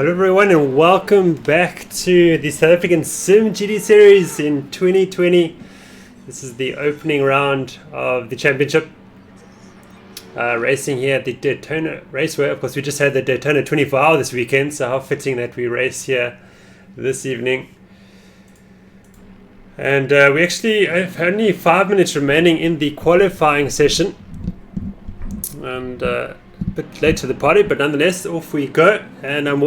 Hello everyone and welcome back to the South African simGT series in 2020. This is the opening round of the championship. Racing here at the Daytona Raceway. Of course, we just had the Daytona 24-hour this weekend, so how fitting that we race here this evening. And we actually have only 5 minutes remaining in the qualifying session. And a bit late to the party, but nonetheless, off we go. And I'm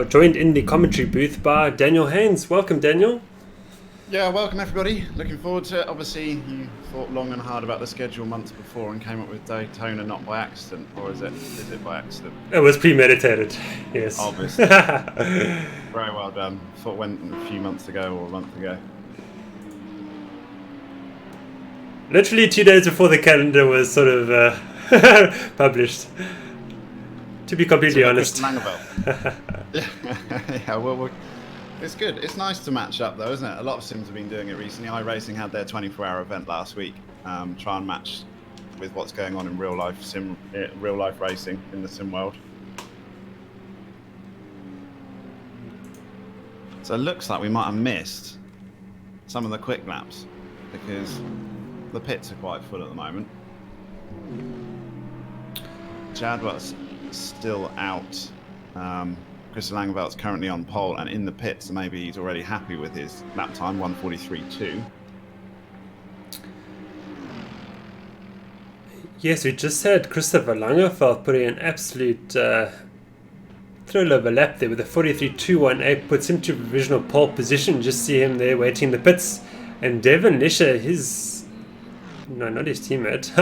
joined in the commentary booth by Daniel Haynes. Welcome, Daniel. Yeah, welcome everybody. Looking forward to it. Obviously, you thought long and hard about the schedule months before and came up with Daytona not by accident, or is it by accident? It was premeditated, yes. Obviously. Very well done. Thought it went a few months ago or a month ago. Literally 2 days before the calendar was sort of published, to be completely honest. Yeah, well, it's good. It's nice to match up though, isn't it? A lot of sims have been doing it recently. iRacing had their 24-hour event last week. Try and match with what's going on in real life racing in the sim world. So it looks like we might have missed some of the quick laps because the pits are quite full at the moment. Jadwat's still out. Chris Langevelt's currently on pole and in the pits, so maybe he's already happy with his lap time, 1:43.2. Yes, we just had Christopher Langeveld put in an absolute thrill of a lap there with a 43.218, puts him to provisional pole position. Just see him there waiting in the pits. And Devon Lisher, not his teammate,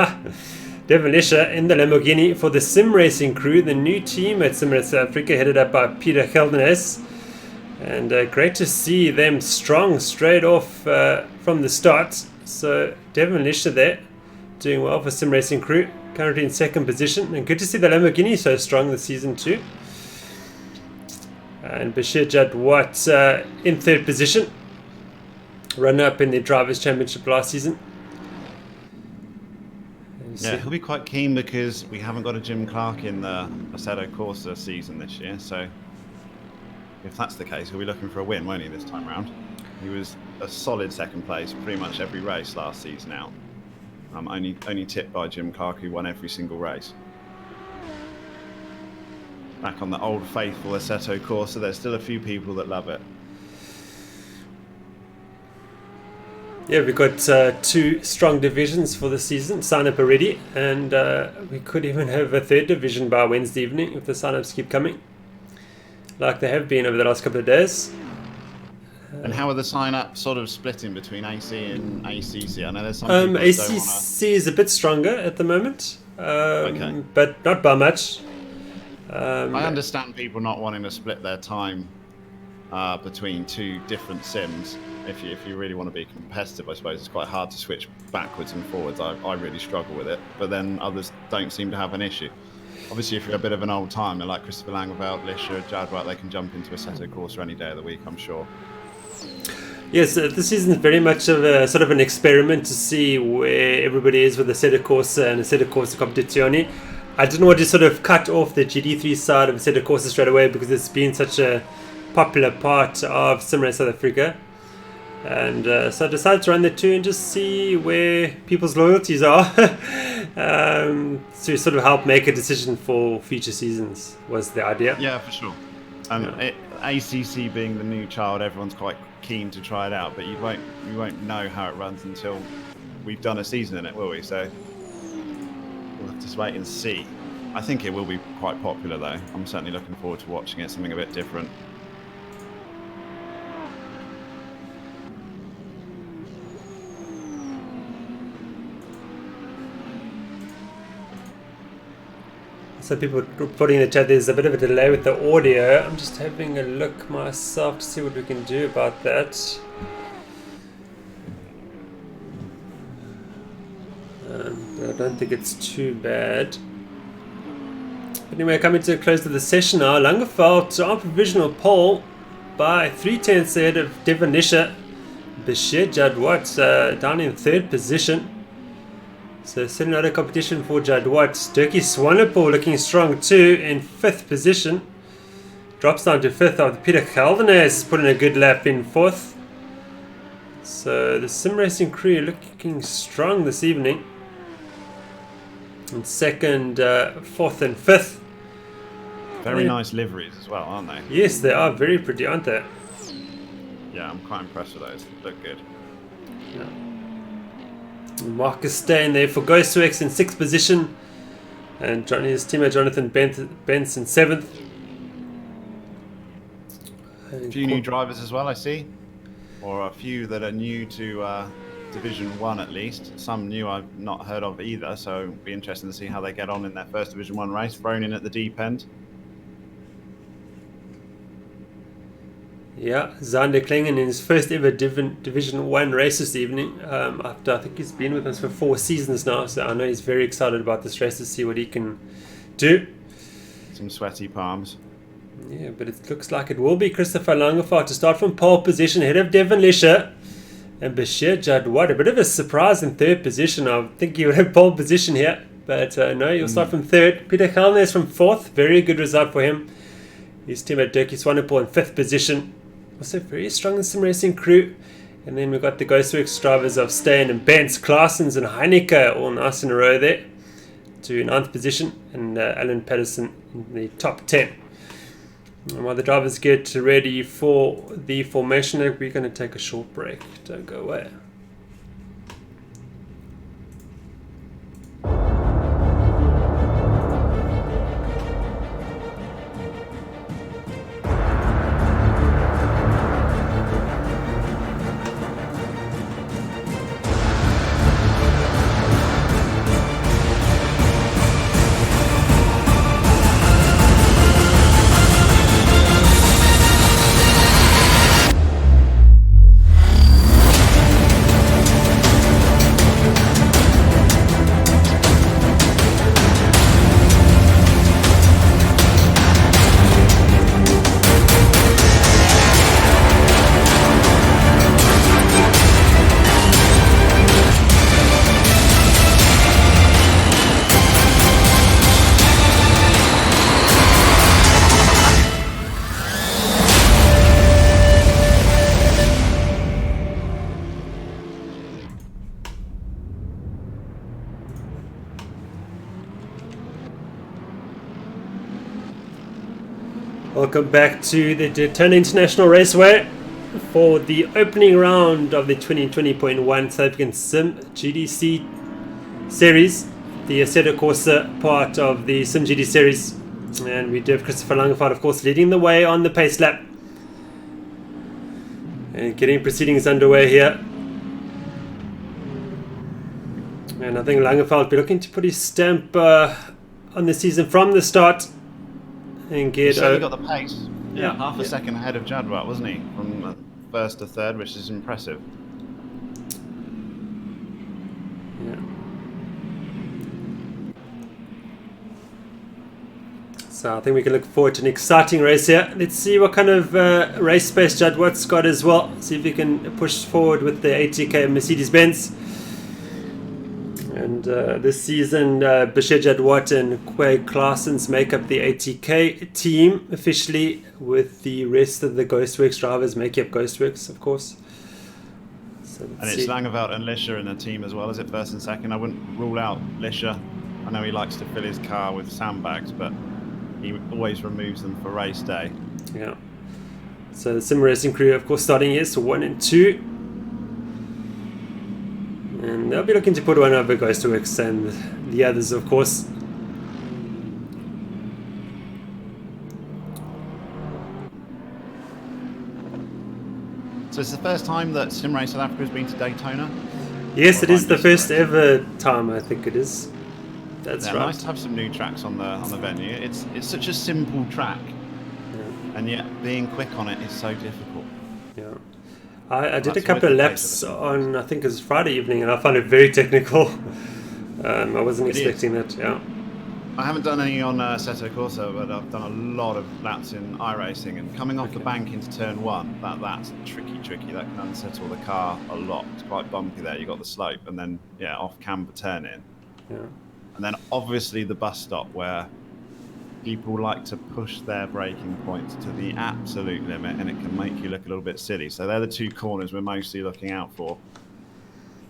Devon Lisher in the Lamborghini for the sim racing crew, the new team at Sim Race South Africa, headed up by Peter Holden-Jones. And great to see them strong straight off from the start. So Devon Lisher there, doing well for sim racing crew, currently in second position. And good to see the Lamborghini so strong this season too. And Bashir Jadwat in third position, runner up in the Drivers' Championship last season. Yeah, he'll be quite keen because we haven't got a Jim Clark in the Assetto Corsa season this year. So if that's the case, he'll be looking for a win, won't he, this time round? He was a solid second place pretty much every race last season out. Only tipped by Jim Clark, who won every single race. Back on the old faithful Assetto Corsa, there's still a few people that love it. Yeah, we've got two strong divisions for the season, sign-up already, and we could even have a third division by Wednesday evening if the sign-ups keep coming, like they have been over the last couple of days. And how are the sign-ups sort of splitting between AC and ACC? I know there's some people that ACC is a bit stronger at the moment, okay, but not by much. I understand people not wanting to split their time between two different sims. If you really want to be competitive, I suppose it's quite hard to switch backwards and forwards. I really struggle with it, but then others don't seem to have an issue. Obviously, if you're a bit of an old timer like Christopher Langeveld, Lisher, Jadwat, they can jump into Assetto Corsa any day of the week, I'm sure. Yes, this season is very much of a sort of an experiment to see where everybody is with Assetto Corsa and Assetto Corsa Competizione. I didn't want to sort of cut off the GT3 side of Assetto Corsa straight away because it's been such a popular part of Sim Race South Africa. And so I decided to run the two and just see where people's loyalties are to sort of help make a decision for future seasons was the idea. Yeah, for sure. And ACC being the new child, everyone's quite keen to try it out, but you won't know how it runs until we've done a season in it, will we? So we'll have to just wait and see. I think it will be quite popular though. I'm certainly looking forward to watching it, something a bit different. So people reporting in the chat there's a bit of a delay with the audio. I'm just having a look myself to see what we can do about that. But I don't think it's too bad. But anyway, coming to the close of the session now. Langeveld on provisional pole by 3/10 ahead of Devon Lisher. Bashir Jadwat down in third position. So still another competition for Jadwat. Dirkie Swanepoel looking strong too in fifth position. drops down to 5th after Peter Calvinez put in a good lap in 4th. So the sim racing crew looking strong this evening. And 2nd, 4th and 5th. Very nice liveries as well, aren't they? Yes, they are very pretty, aren't they? Yeah, I'm quite impressed with those. They look good. Yeah. Marcus staying there for Ghostworks in 6th position. And his teammate Jonathan Bence in 7th. A few new drivers as well, I see. Or a few that are new to Division 1 at least. Some new I've not heard of either, so it'll be interesting to see how they get on in their first Division 1 race, thrown in at the deep end. Yeah, Zander Klingen in his first ever Division 1 race this evening. After I think he's been with us for 4 seasons now, so I know he's very excited about this race to see what he can do. Some sweaty palms. Yeah, but it looks like it will be Christopher Langefart to start from pole position, ahead of Devon Lesher. And Bashir Jadwat, a bit of a surprise in 3rd position. I think he would have pole position here, but no, he'll start from 3rd. Peter Kalnes from 4th, very good result for him. His teammate Dirkie Swanepoel in 5th position. Also very strong in sim racing crew. And then we've got the Ghostworks drivers of Stan and Bence, Claessens and Heineke, all nice in a row there, to 9th position, and Alan Patterson in the top 10. And while the drivers get ready for the formation, we're going to take a short break. Don't go away. Welcome back to the Daytona International Raceway for the opening round of the 2020.1 South African Sim GDC series, the Assetto Corsa part of the Sim GD series. And we do have Christopher Langefart, of course, leading the way on the pace lap. And getting proceedings underway here. And I think Langefart will be looking to put his stamp on the season from the start. And get he got the pace. Yeah, half a second ahead of Jadwat, wasn't he? From 1st to 3rd, which is impressive. Yeah. So I think we can look forward to an exciting race here. Let's see what kind of race space Jadwat's got as well. See if he can push forward with the ATK Mercedes-Benz. And this season, Bashir Jadwat and Quay Claessens make up the ATK team officially, with the rest of the Ghostworks drivers making up Ghostworks, of course. So and it's Langeveld and Lisher in the team as well, is it, 1st and 2nd? I wouldn't rule out Lisher. I know he likes to fill his car with sandbags, but he always removes them for race day. Yeah. So the sim racing crew, of course, starting here, so 1 and 2. And they'll be looking to put one over Ghostworks and the others, of course. So it's the first time that Sim Race South Africa has been to Daytona? Yes, it is the first ever time, I think it is. That's right. Nice to have some new tracks on the venue. It's such a simple track, and yet being quick on it is so difficult. Yeah. I did a couple of laps on, I think it was Friday evening, and I found it very technical. I wasn't expecting that, yeah. I haven't done any on Assetto Corsa, but I've done a lot of laps in iRacing, and coming off the bank into turn 1, that's tricky. That can unsettle the car a lot. It's quite bumpy there. You've got the slope, and then, off camber turn in. Yeah. And then obviously the bus stop where people like to push their braking points to the absolute limit, and it can make you look a little bit silly. So they're the two corners we're mostly looking out for.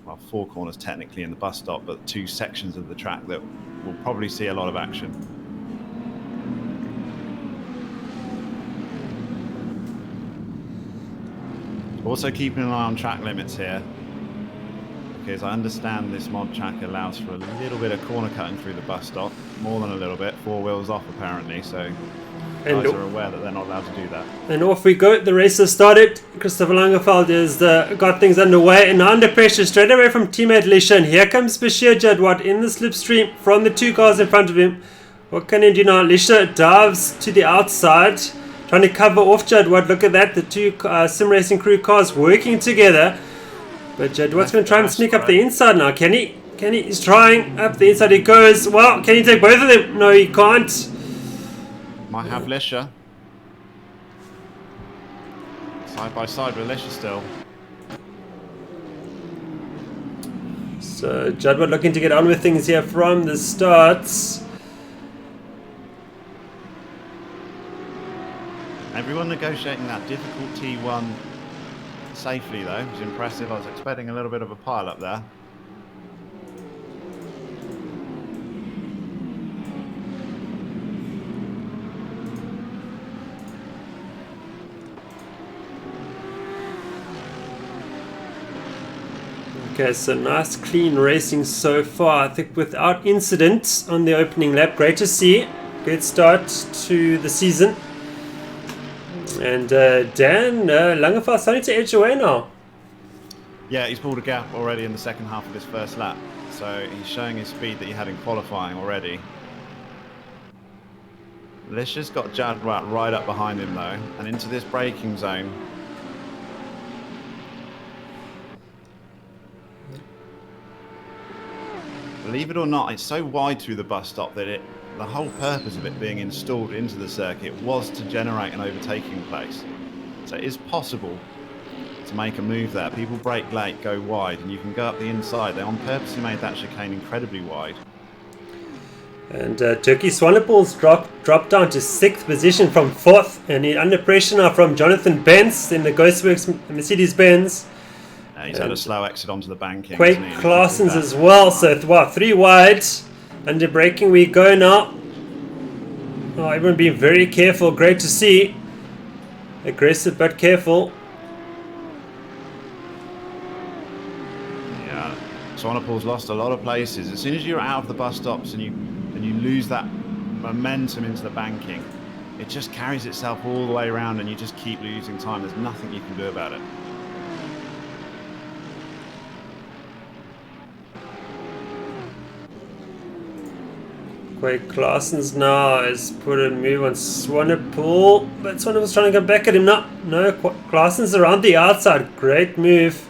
Well, 4 corners technically in the bus stop, but 2 sections of the track that will probably see a lot of action. Also keeping an eye on track limits here, because I understand this mod track allows for a little bit of corner cutting through the bus stop, more than a little bit, 4 wheels off apparently, so guys are aware that they're not allowed to do that. And off we go. The race has started. Christopher Langeveld has got things underway, and under pressure straight away from teammate Lisha. And here comes Bashir Jadwat in the slipstream from the 2 cars in front of him. What can he do now? Lisha dives to the outside, trying to cover off Jadwat. Look at that, the 2 sim racing crew cars working together. But Jadwat's going to try and sneak up the inside now. Can he? He's trying. Up the inside he goes. Well, can he take both of them? No, he can't. Might have Lisha. Side by side with Lisha still. So Jadwat looking to get on with things here from the start. Everyone negotiating that difficult T1 safely though. It was impressive. I was expecting a little bit of a pile up there. Okay, so nice clean racing so far. I think without incident on the opening lap. Great to see. Good start to the season. And Dan Langeveld starting to edge away now. Yeah, he's pulled a gap already in the second half of this first lap. So he's showing his speed that he had in qualifying already. Lisha's got Jadwat right up behind him though, and into this braking zone. Believe it or not, it's so wide through the bus stop that the whole purpose of it being installed into the circuit was to generate an overtaking place. So it is possible to make a move there. People brake late, go wide, and you can go up the inside. They on purpose made that chicane incredibly wide. And Turkey Swanepoel's dropped down to 6th position from 4th, and he under pressure now from Jonathan Benz in the Ghostworks Mercedes-Benz. He's had a slow exit onto the banking. Quake Claessens as well, so 3 wide. Under braking we go now. Oh, everyone being very careful, great to see. Aggressive but careful. Yeah, Swanepoel's lost a lot of places. As soon as you're out of the bus stops and you lose that momentum into the banking, it just carries itself all the way around and you just keep losing time. There's nothing you can do about it. Quake Claessens now has put a move on Swanepoel, but Swanepoel's trying to go back at him. No, Claessens around the outside. Great move.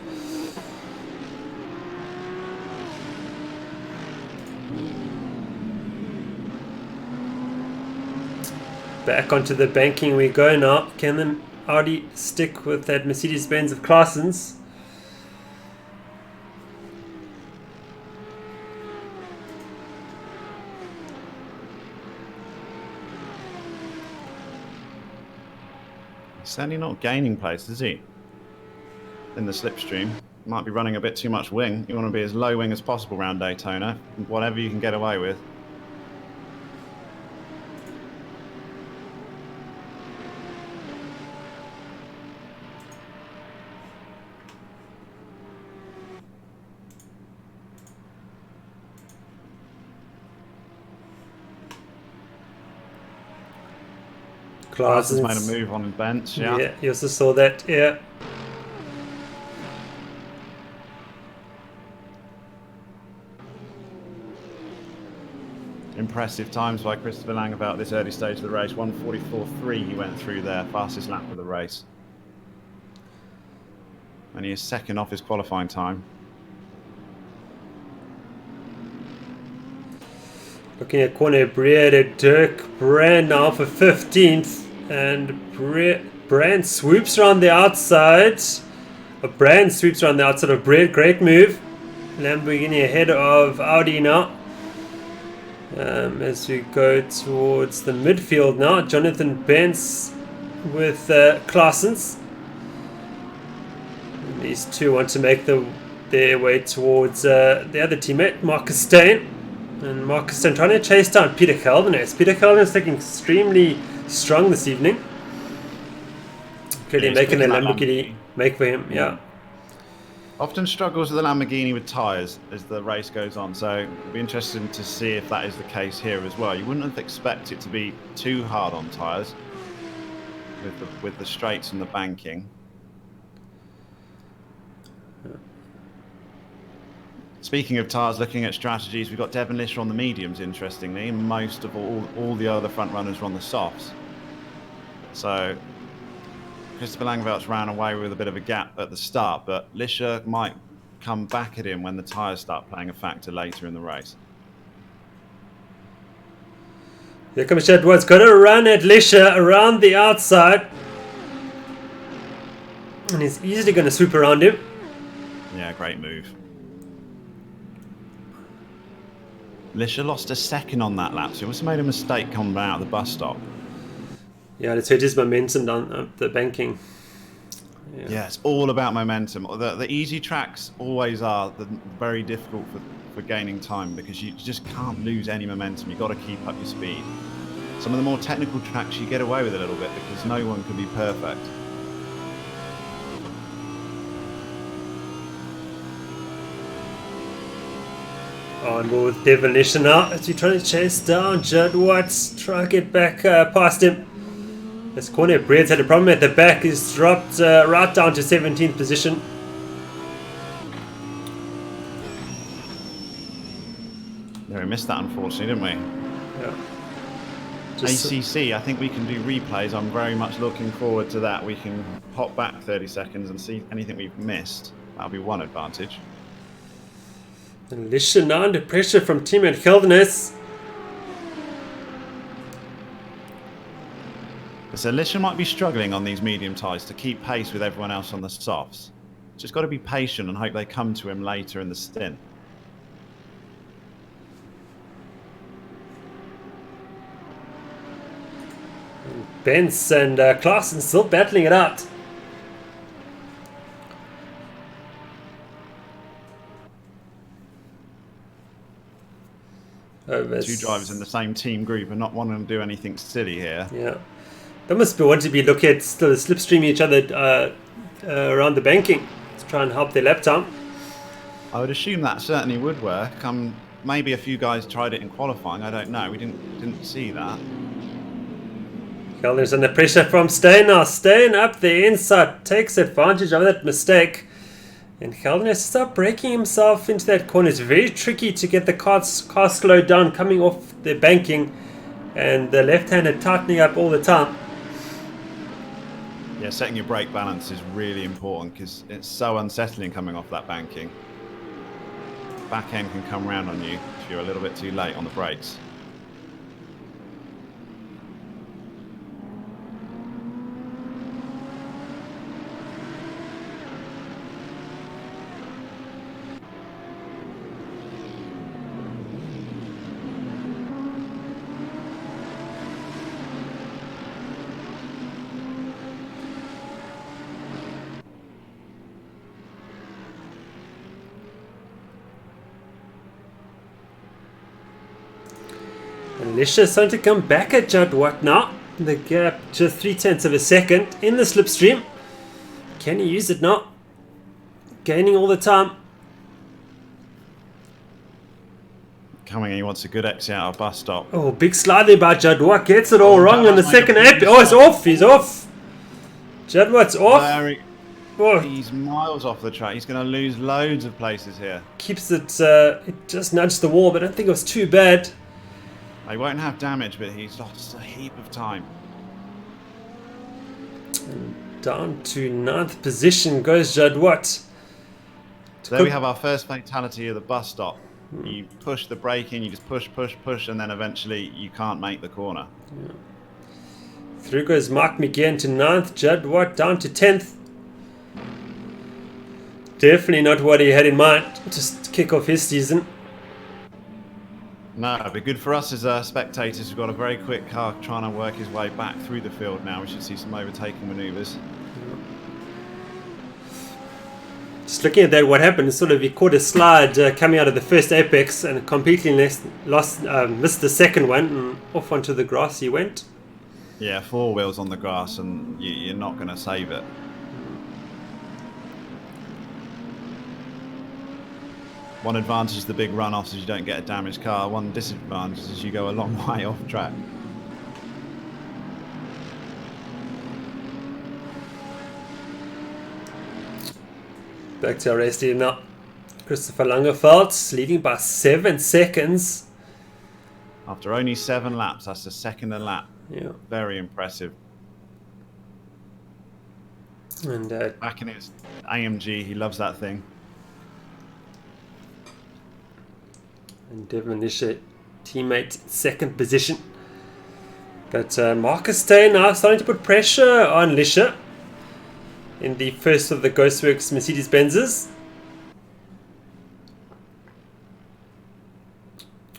Back onto the banking we go now. Can the Audi stick with that Mercedes-Benz of Claessens? Certainly not gaining place, is he? In the slipstream. Might be running a bit too much wing. You want to be as low wing as possible around Daytona. Whatever you can get away with. Claessens made a move on the bench, yeah. Yeah, you also saw that, yeah. Impressive times by Christopher Langeveld at this early stage of the race. 1:44.3 he went through there, fastest lap of the race. And he is second off his qualifying time. Looking at corner Breed, Dirk Brand now for 15th. And Brand swoops around the outside. Brand swoops around the outside of Breed. Great move. Lamborghini ahead of Audi now. As we go towards the midfield now, Jonathan Bentz with Claessens. These two want to make their way towards the other teammate, Marcus Steyn. And Marcus Steyn trying to chase down Peter Kelvin. Peter Kelvin is looking extremely strong this evening. Clearly making a Lamborghini make for him, yeah. Often struggles with the Lamborghini with tyres as the race goes on, so it'll be interesting to see if that is the case here as well. You wouldn't expect it to be too hard on tyres with the straights and the banking. Speaking of tyres, looking at strategies, we've got Devon Lisher on the mediums, interestingly, and most of all the other front runners are on the softs. So Christopher Langevelt's ran away with a bit of a gap at the start, but Lisher might come back at him when the tyres start playing a factor later in the race. Here comes Chad Woods, got to run at Lisher around the outside. And he's easily going to swoop around him. Yeah, great move. Lisher lost a second on that lap, so he must have made a mistake coming out of the bus stop. Yeah, let's hit his momentum down the banking. Yeah, it's all about momentum. The easy tracks always are very difficult for gaining time because you just can't lose any momentum. You've got to keep up your speed. Some of the more technical tracks you get away with a little bit because no one can be perfect. On board with Devon Lisher now as we try to chase down Judd Watts. Try to get back past him. This corner Breed's had a problem at the back. He's dropped right down to 17th position. Yeah, we missed that unfortunately, didn't we? Yeah. ACC, I think we can do replays. I'm very much looking forward to that. We can hop back 30 seconds and see anything we've missed. That'll be one advantage. And Lisher now under pressure from teammate Kelvin. So Lisher might be struggling on these medium tyres to keep pace with everyone else on the softs. Just got to be patient and hope they come to him later in the stint. Bentz and Claessens still battling it out. Two drivers in the same team group and not wanting to do anything silly here. Yeah. They must want to be looking at still slipstreaming each other around the banking to try and help their lap time. I would assume that certainly would work. Maybe a few guys tried it in qualifying. I don't know. We didn't see that. Kelvin's under pressure from Steyn now. Steyn up the inside takes advantage of that mistake. And Kelvin has to start breaking himself into that corner. It's very tricky to get the car slowed down coming off the banking. And the left-hander tightening up all the time. Yeah, setting your brake balance is really important because it's so unsettling coming off that banking. Back end can come round on you if you're a little bit too late on the brakes. And Lisher starting to come back at Judd Watt now. The gap just 0.3 of a second in the slipstream. Can he use it now? Gaining all the time. Coming in, he wants a good exit out of bus stop. Oh, big slide there by Judd Watt. Gets it all wrong on the second app. Oh, it's off. He's off. Judd Watt's off. He's miles off the track. He's going to lose loads of places here. Keeps it, it just nudged the wall, but I don't think it was too bad. He won't have damage, but he's lost a heap of time. Down to 9th position goes Judd Watt. There we have our first fatality of the bus stop. You push the brake in, you just push, and then eventually you can't make the corner. Yeah. Through goes Mark McGinn to 9th, Judd Watt down to 10th. Definitely not what he had in mind, just to kick off his season. No, it'd be good for us as spectators. We've got a very quick car trying to work his way back through the field now. We should see some overtaking manoeuvres. Just looking at that, what happened is sort of he caught a slide coming out of the first apex and completely missed the second one, and off onto the grass he went. Yeah, 4 wheels on the grass, and you're not going to save it. One advantage is the big runoffs is you don't get a damaged car. One disadvantage is you go a long way off track. Back to our race team now. Christopher Langerfeldt leading by 7 seconds. After only 7 laps, that's a second a lap. Yeah. Very impressive. And back in his AMG, he loves that thing. And Devon Lisher, teammate, 2nd position. But Marcus Stay now starting to put pressure on Lisher in the first of the Ghostworks Mercedes-Benzes.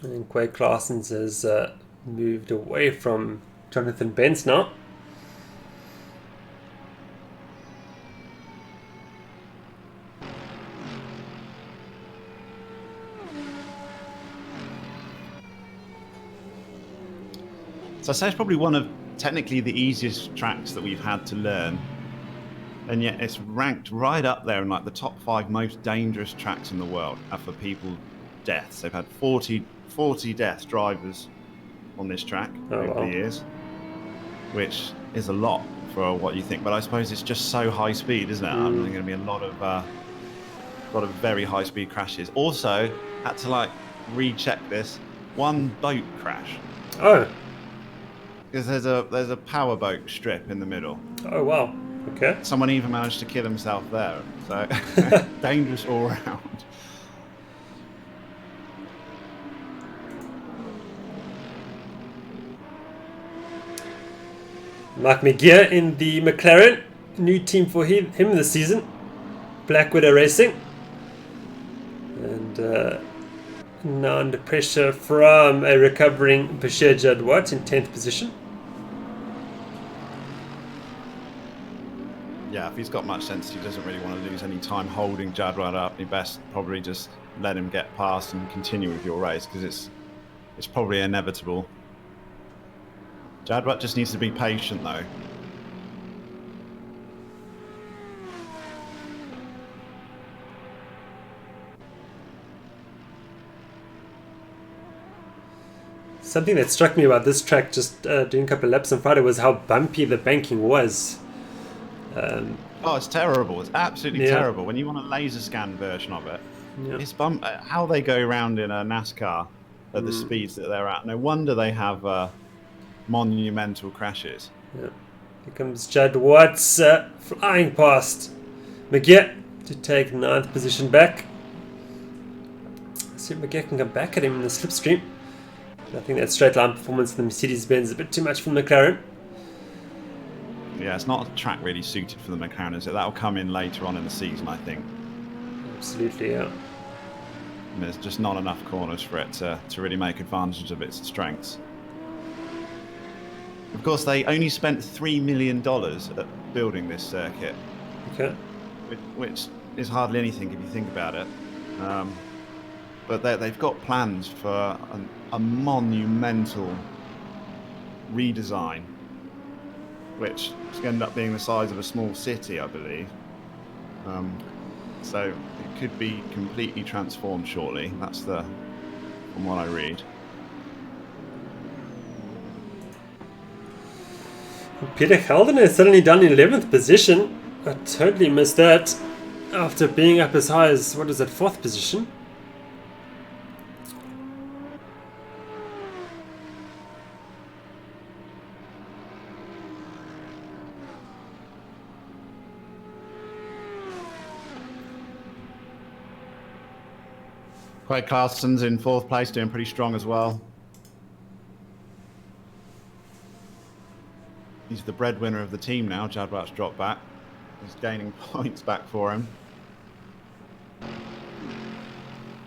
And Quay Claessens has moved away from Jonathan Benz now. So I'd say it's probably one of technically the easiest tracks that we've had to learn. And yet it's ranked right up there in like the top 5 most dangerous tracks in the world for people deaths. They've had 40 death drivers on this track over the years, which is a lot for what you think. But I suppose it's just so high speed, isn't it? I mean, there's going to be a lot of very high speed crashes. Also, had to like recheck this. 1 boat crash. Oh. Because there's a powerboat strip in the middle. Oh wow. Okay. Someone even managed to kill himself there. So dangerous all round. Mark McGeer in the McLaren, new team for him this season, Black Widow Racing, and now under pressure from a recovering Bashir Jadwat in 10th position. Yeah, if he's got much sense, he doesn't really want to lose any time holding Jadwat up. You best probably just let him get past and continue with your race, because it's probably inevitable. Jadwat just needs to be patient, though. Something that struck me about this track just doing a couple of laps on Friday was how bumpy the banking was. Oh, it's terrible. It's absolutely terrible. When you want a laser scan version of it, it's how they go around in a NASCAR at the speeds that they're at. No wonder they have monumental crashes. Yeah. Here comes Judd Watts flying past McGeer to take 9th position back. Let's see if McGeer can come back at him in the slipstream. I think that straight line performance in the Mercedes-Benz is a bit too much for the McLaren. Yeah, it's not a track really suited for the McLaren, is it? That'll come in later on in the season, I think. Absolutely, yeah. And there's just not enough corners for it to really make advantage of its strengths. Of course, they only spent $3 million at building this circuit. Okay. Which is hardly anything if you think about it. But they've got plans for a monumental redesign, which is going to end up being the size of a small city, I believe. So it could be completely transformed shortly. That's from what I read. Peter Helden is suddenly down in 11th position. I totally missed that after being up as high as, 4th position? Quay Claessen's in 4th place, doing pretty strong as well. He's the breadwinner of the team now. Jadwat's dropped back. He's gaining points back for him.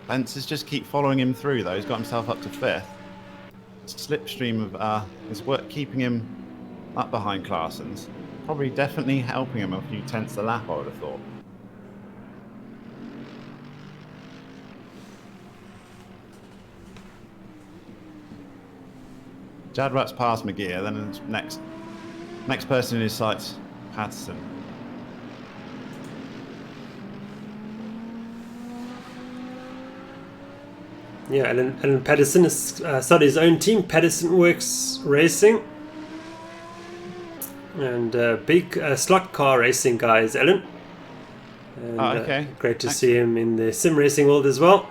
Spencer's just keep following him through, though. He's got himself up to 5th. Slipstream of is work keeping him up behind Claessen's. Probably definitely helping him a few tenths a lap, I would have thought. Jadwat's past McGear, then next person in his sights, Patterson. Yeah, Alan Patterson has started his own team, Patterson Works Racing. And big slot car racing guy is Alan. And, okay. Great to see him in the sim racing world as well.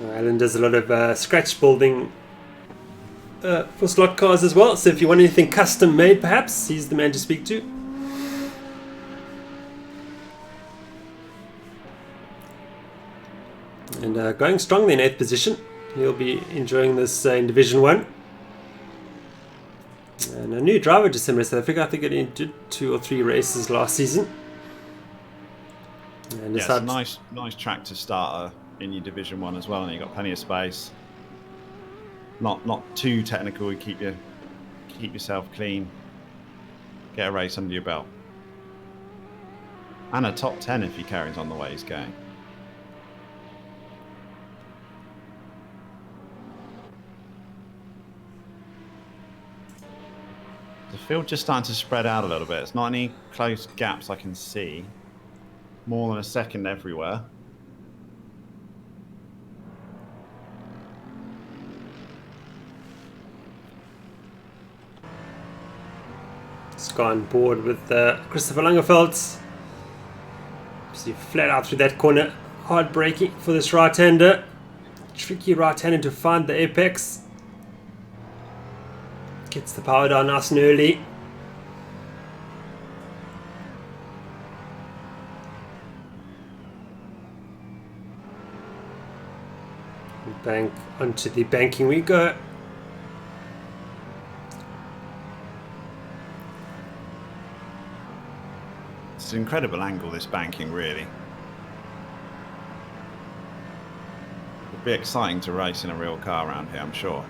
Alan does a lot of scratch building for slot cars as well, so if you want anything custom made perhaps, he's the man to speak to. And going strongly in 8th position. He'll be enjoying this in Division 1. And a new driver to sim South Africa. I think he did 2 or 3 races last season. And yeah, it's a nice track to start in your Division 1 as well, and you've got plenty of space. Not too technical. You keep yourself clean. Get a race under your belt. And a top 10 if he carries on the way he's going. The field just starting to spread out a little bit. It's not any close gaps I can see. More than a second everywhere. It's gone board with Christopher Langerveldt. See flat out through that corner. Hard braking for this right-hander. Tricky right-hander to find the apex. Gets the power down nice and early. Bank onto the banking we go. It's an incredible angle, this banking, really. It'd be exciting to race in a real car around here, I'm sure.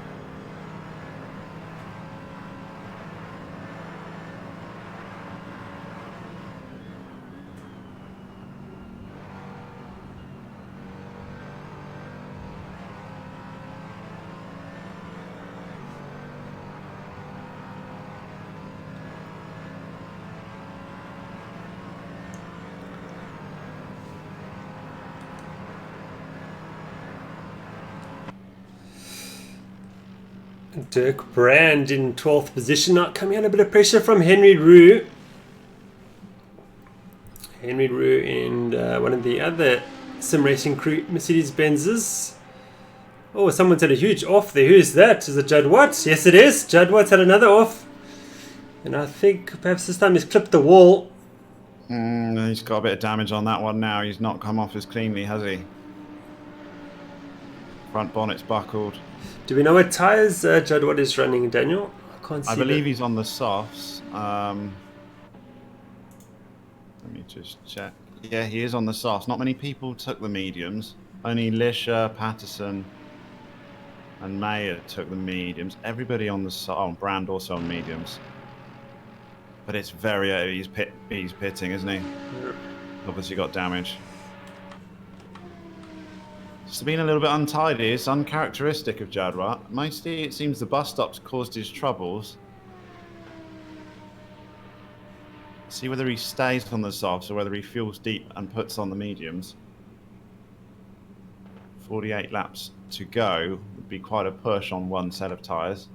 Dirk Brand in 12th position, not coming under a bit of pressure from Henry Roux. Henry Roux and one of the other sim racing crew Mercedes-Benzes. Oh, someone's had a huge off there. Who's that? Is it Jadwat? Yes, it is. Jadwat's had another off. And I think perhaps this time he's clipped the wall. He's got a bit of damage on that one now. He's not come off as cleanly, has he? Front bonnet's buckled. Do we know what tyres Jadwat is running, Daniel? I can't see. I believe he's on the softs. Let me just check. Yeah, he is on the softs. Not many people took the mediums. Only Lisha, Patterson, and Mayer took the mediums. Everybody on the soft. Oh, Brand also on mediums. But it's very. He's pitting, isn't he? Yep. Obviously got damage. It's been a little bit untidy. It's uncharacteristic of Jadwat. Mostly, it seems the bus stops caused his troubles. See whether he stays on the softs or whether he fuels deep and puts on the mediums. 48 laps to go would be quite a push on one set of tyres.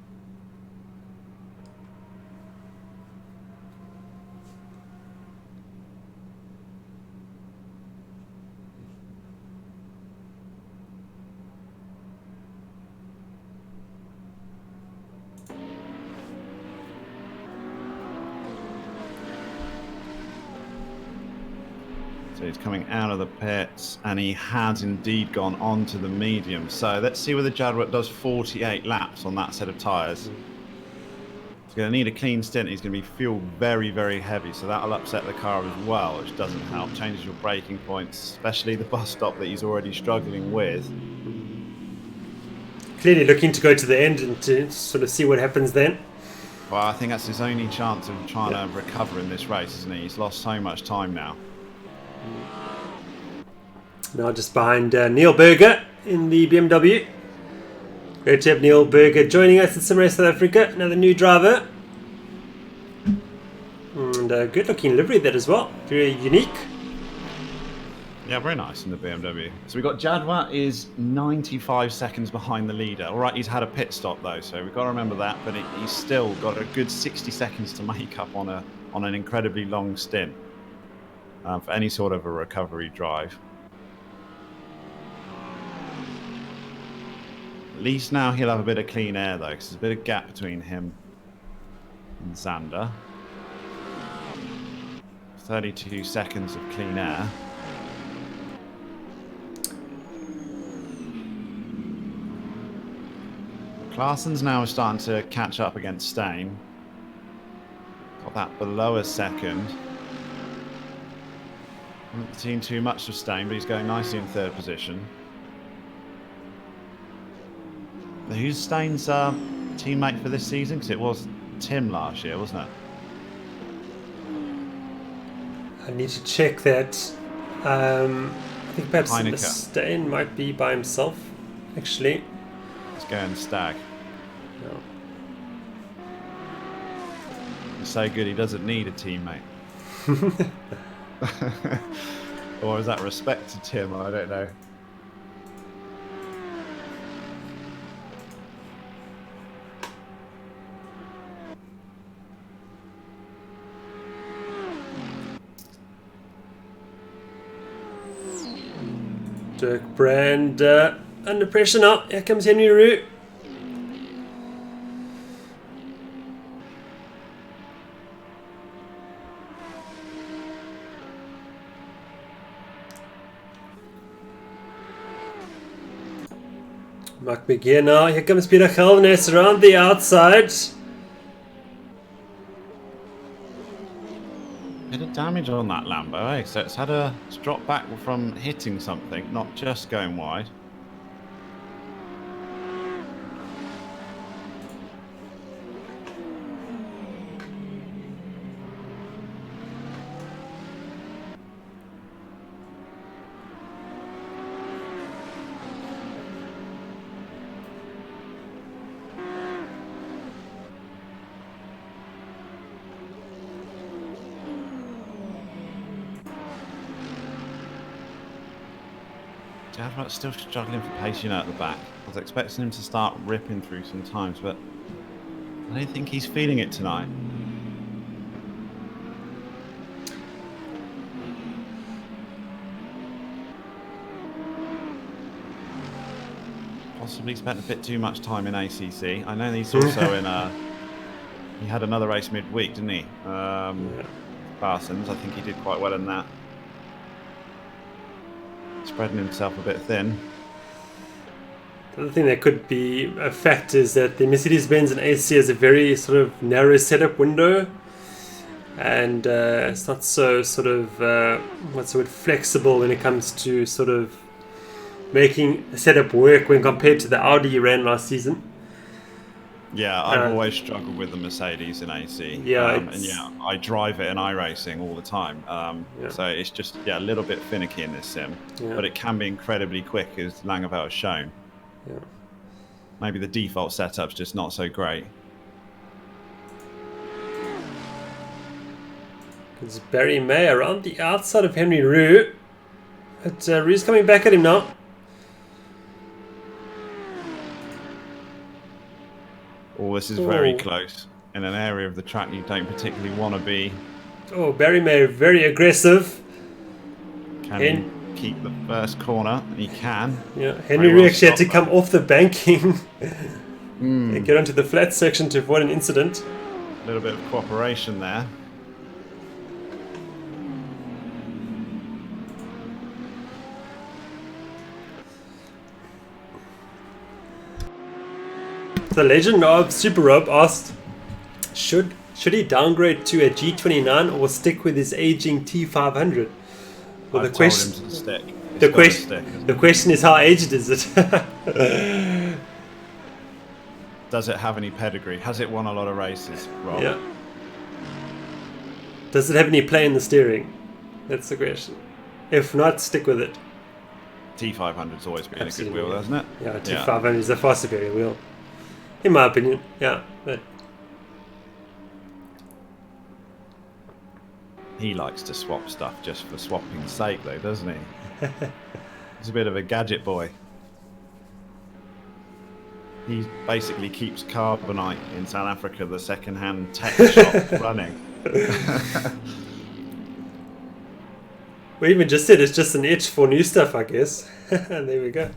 So he's coming out of the pits, and he has indeed gone on to the medium. So let's see whether Jadwat does 48 laps on that set of tyres. He's going to need a clean stint. He's going to be fuel very, very heavy, so that'll upset the car as well, which doesn't help. Changes your braking points, especially the bus stop that he's already struggling with. Clearly looking to go to the end and to sort of see what happens then. Well, I think that's his only chance of trying to recover in this race, isn't he? He's lost so much time now. Now just behind Neil Berger in the BMW. Great to have Neil Berger joining us at SimRace South Africa, another new driver. And a good looking livery that as well, very unique. Yeah, very nice in the BMW. So we've got Jadwa is 95 seconds behind the leader. All right, he's had a pit stop though, so we've got to remember that, but he's still got a good 60 seconds to make up on an incredibly long stint for any sort of a recovery drive. At least now he'll have a bit of clean air though, because there's a bit of gap between him and Zander. 32 seconds of clean air. Clarkson's now starting to catch up against Steyn. Got that below a second. Haven't seen too much of Steyn, but he's going nicely in third position. Who's Steyn's teammate for this season? Because it was Tim last year, wasn't it? I need to check that. I think perhaps Heineke. Steyn might be by himself, actually. He's going Stag. No. He's so good he doesn't need a teammate. Or is that respect to Tim? I don't know. Dirk Brand under pressure now. Here comes Henry Roux. Mark McGear now. Here comes Peter Gelnes around the outside. Bit of damage on that Lambo, eh? So it's had it's dropped back from hitting something, not just going wide. Jadwat's still struggling for pace, at the back. I was expecting him to start ripping through some times, but I don't think he's feeling it tonight. Possibly spent a bit too much time in ACC. I know he's also in he had another race midweek, didn't he? Parsons, I think he did quite well in that. Spreading himself a bit thin. The other thing that could be a fact is that the Mercedes-Benz and AC has a very sort of narrow setup window, and it's not so sort of what's the word, flexible when it comes to sort of making a setup work when compared to the Audi you ran last season. Yeah, I've always struggled with the Mercedes in AC. Yeah, and yeah, I drive it in iRacing all the time. So it's just a little bit finicky in this sim, but it can be incredibly quick, as Langevel has shown. Yeah. Maybe the default setup's just not so great. It's Barry May around the outside of Henry Roux, but Roux's coming back at him now. Oh, this is very close in an area of the track you don't particularly want to be. Oh, Barry May very aggressive. Can he keep the first corner? He can. Yeah, Henry Roux actually had to come off the banking and get onto the flat section to avoid an incident. A little bit of cooperation there. The legend of Super Rob asked, Should he downgrade to a G29 or stick with his aging T500? Well, I've told him to stick. The question is, how aged is it? Does it have any pedigree? Has it won a lot of races, Rob? Yeah. Does it have any play in the steering? That's the question. If not, stick with it. T500's always been Absolutely, a good wheel, hasn't it? Yeah, T500 is a far superior wheel, in my opinion. Yeah, but he likes to swap stuff just for swapping's sake, though, doesn't he? He's a bit of a gadget boy. He basically keeps Carbonite in South Africa, the second-hand tech shop, running. We even just said it's just an itch for new stuff, I guess. There we go.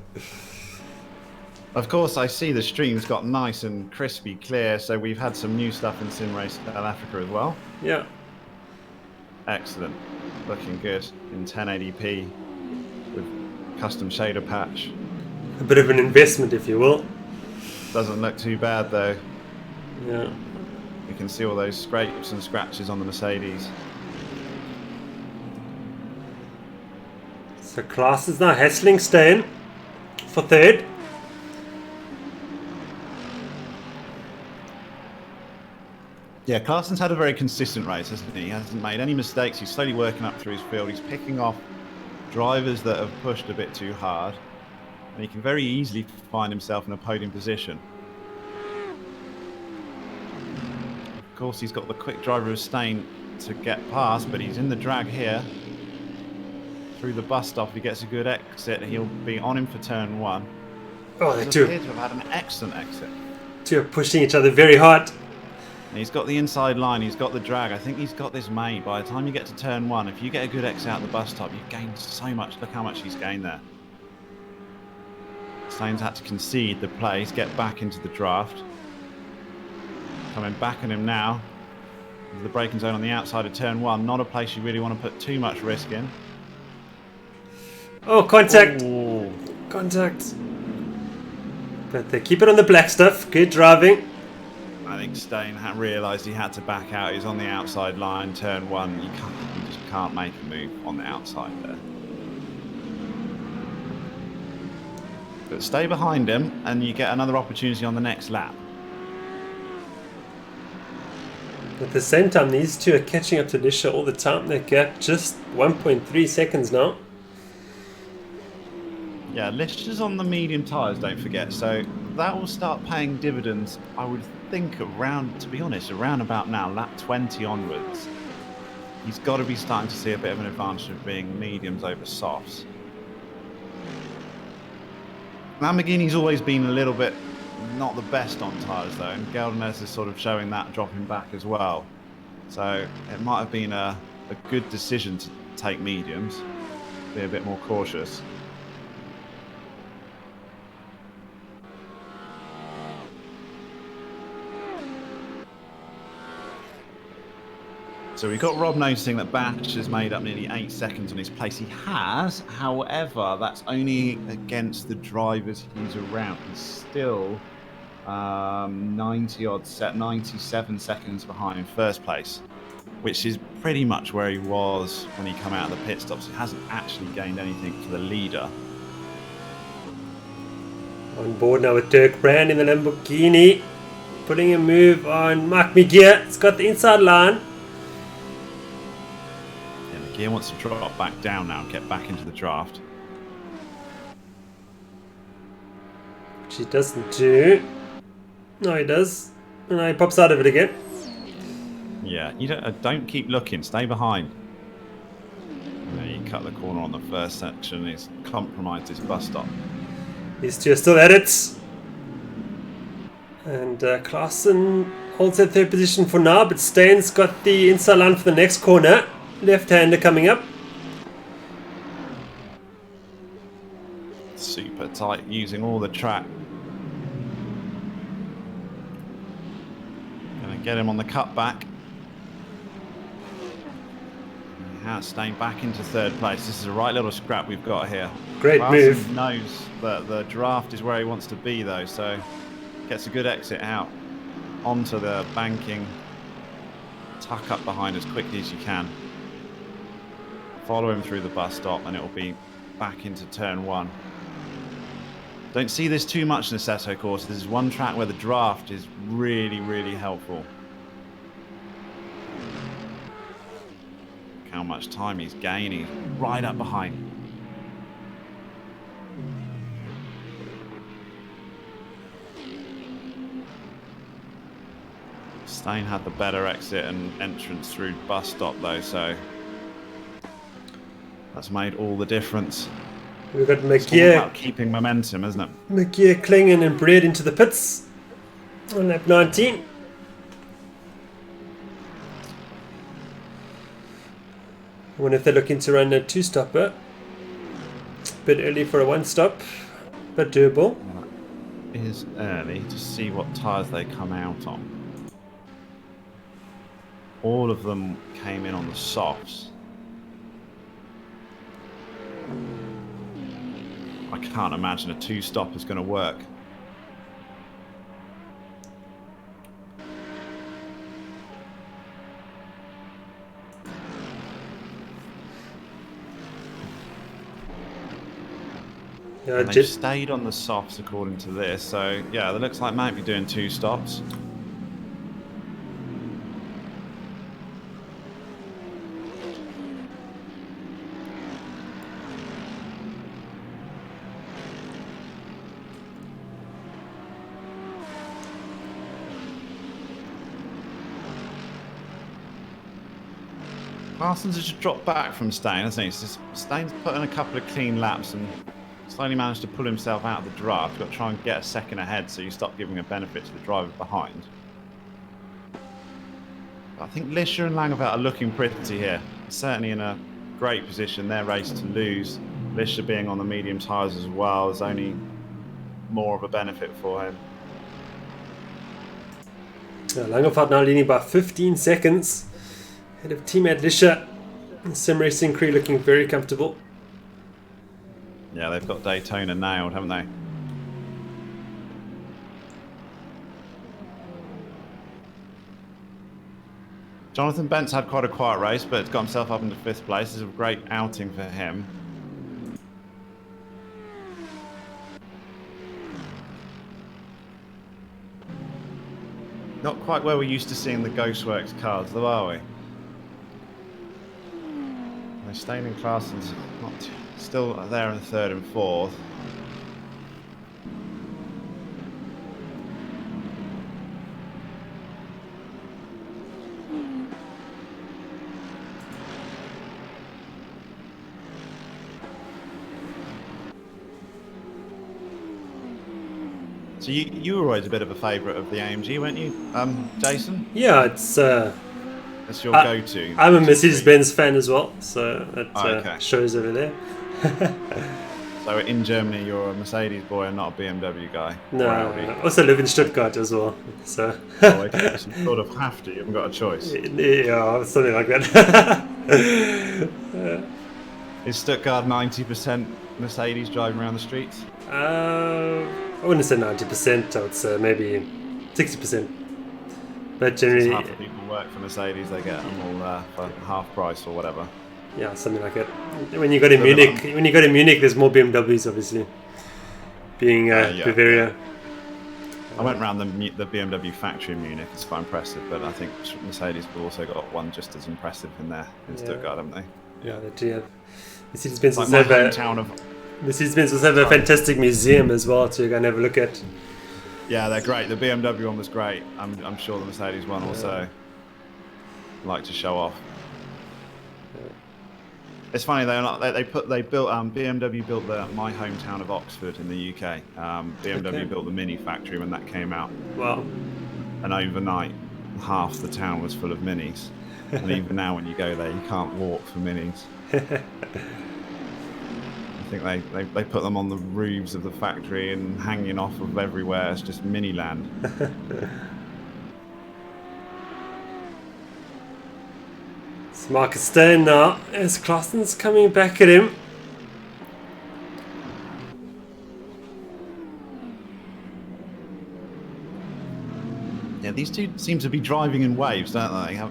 Of course, I see the stream's got nice and crispy clear, so we've had some new stuff in Sim Race South Africa as well. Yeah. Excellent. Looking good in 1080p with custom shader patch. A bit of an investment, if you will. Doesn't look too bad, though. Yeah. You can see all those scrapes and scratches on the Mercedes. So Klaas is now hassling Steyn for third. Yeah, Clarkson's had a very consistent race, hasn't he? He hasn't made any mistakes. He's slowly working up through his field. He's picking off drivers that have pushed a bit too hard. And he can very easily find himself in a podium position. Of course, he's got the quick driver of Steyn to get past, but he's in the drag here. Through the bus stop, if he gets a good exit, he'll be on him for turn 1. Oh, they appear to have had an excellent exit. Two are pushing each other very hard. And he's got the inside line, he's got the drag. I think he's got this made. By the time you get to turn 1, if you get a good exit out the bus stop, you've gained so much. Look how much he's gained there. Steyn's had to concede the place, get back into the draft. Coming back on him now. The braking zone on the outside of turn 1, not a place you really want to put too much risk in. Oh, contact! Ooh. Contact! But they keep it on the black stuff. Good driving. I think Steyn had realised he had to back out. He's on the outside line, turn 1. You just can't make a move on the outside there. But stay behind him, and you get another opportunity on the next lap. At the same time, these two are catching up to Lisha all the time. They're gap just 1.3 seconds now. Yeah, Lisha's on the medium tyres, don't forget. So that will start paying dividends, I would think, around, to be honest, around about now, lap 20 onwards. He's got to be starting to see a bit of an advantage of being mediums over softs. Lamborghini's always been a little bit not the best on tyres, though, and Geldernes is sort of showing that, dropping back as well. So it might have been a good decision to take mediums, be a bit more cautious. So we've got Rob noticing that Batch has made up nearly 8 seconds on his place. He has, however, that's only against the drivers he's around. He's still 97 seconds behind first place, which is pretty much where he was when he came out of the pit stops. He hasn't actually gained anything for the leader. On board now with Dirk Brand in the Lamborghini. Putting a move on Mark Miguel. It's got the inside line. He wants to drop back down now and get back into the draft. Which he doesn't do. No, he does. And he pops out of it again. Yeah, you don't keep looking. Stay behind. He cut the corner on the first section. He's compromised his bus stop. These two are still at it. And Klaassen holds that third position for now, but Steyn's got the inside line for the next corner. Left-hander coming up. Super tight, using all the track. Gonna get him on the cutback. Steyn back into third place. This is a right little scrap we've got here. Great move. Knows that the draft is where he wants to be, though, so gets a good exit out onto the banking tuck up behind as quickly as you can. Follow him through the bus stop and it will be back into turn 1. Don't see this too much in the Seto course. This is one track where the draft is really, really helpful. Look how much time he's gaining. Right up behind. Stain had the better exit and entrance through bus stop though, so that's made all the difference. We've got It's all McGear, about keeping momentum, isn't it? McGear, Klingen and Breed into the pits on lap 19. I wonder if they're looking to run a 2-stopper. Bit early for a 1-stop, but doable. It is early to see what tyres they come out on. All of them came in on the softs. I can't imagine a 2-stop is going to work. Yeah, They've stayed on the softs according to this, so yeah, it looks like might be doing 2 stops. Parsons has just dropped back from Stain, hasn't he? So Stain's put in a couple of clean laps and slowly managed to pull himself out of the draft. You've got to try and get a second ahead so you stop giving a benefit to the driver behind. But I think Lisher and Langeveld are looking pretty here. Certainly in a great position. Their race to lose. Lisher being on the medium tyres as well is only more of a benefit for him. Langeveld now leading by 15 seconds. Head of teammate Lisher. Sim Racing crew looking very comfortable. Yeah, they've got Daytona nailed, haven't they? Jonathan Bent's had quite a quiet race, but has got himself up into 5th place. This is a great outing for him. Not quite where we're used to seeing the Ghostworks cars, though, are we? They're staying in Clarson's still there in 3rd and 4th. So you were always a bit of a favourite of the AMG, weren't you, Jason? Yeah, it's That's your go-to. I'm a Mercedes-Benz fan as well, so it okay. shows over there. So in Germany, you're a Mercedes boy and not a BMW guy. No, I also live in Stuttgart as well. So. Oh, okay. So you sort of have to. You haven't got a choice. Yeah, something like that. Is Stuttgart 90% Mercedes driving around the streets? I wouldn't say 90%. I would say maybe 60%. But generally, half the people work for Mercedes. They get them all for half price or whatever. Yeah, something like that. When you go to Munich, there's more BMWs, obviously. Being Bavaria. I went around the BMW factory in Munich. It's quite impressive, but I think Mercedes have also got one just as impressive in there in Stuttgart, haven't they? Yeah, they do have. Mercedes-Benz like also have a fantastic museum as well to go and have a look at. Yeah, they're great. The BMW one was great. I'm sure the Mercedes one also like to show off. It's funny BMW built my hometown of Oxford in the UK. BMW built the Mini factory when that came out. Wow! And overnight, half the town was full of Minis. And even now, when you go there, you can't walk for Minis. I think they put them on the roofs of the factory and hanging off of everywhere. It's just Mini land. It's Marcus Stone now as Clausen's coming back at him. Yeah, these two seem to be driving in waves, don't they?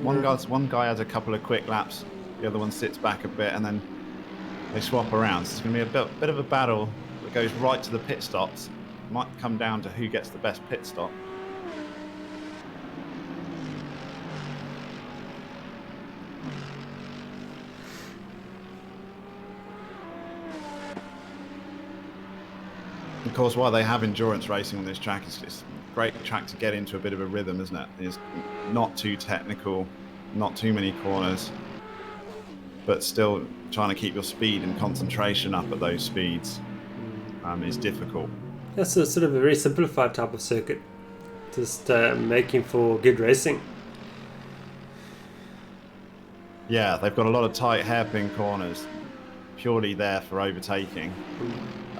One guy has a couple of quick laps, the other one sits back a bit, and then they swap around. So it's going to be a bit of a battle that goes right to the pit stops. Might come down to who gets the best pit stop. Of course, why they have endurance racing on this track is it's a great track to get into a bit of a rhythm, isn't it? It's not too technical, not too many corners, but still trying to keep your speed and concentration up at those speeds is difficult. That's a sort of a very simplified type of circuit, just making for good racing. Yeah, they've got a lot of tight hairpin corners, purely there for overtaking.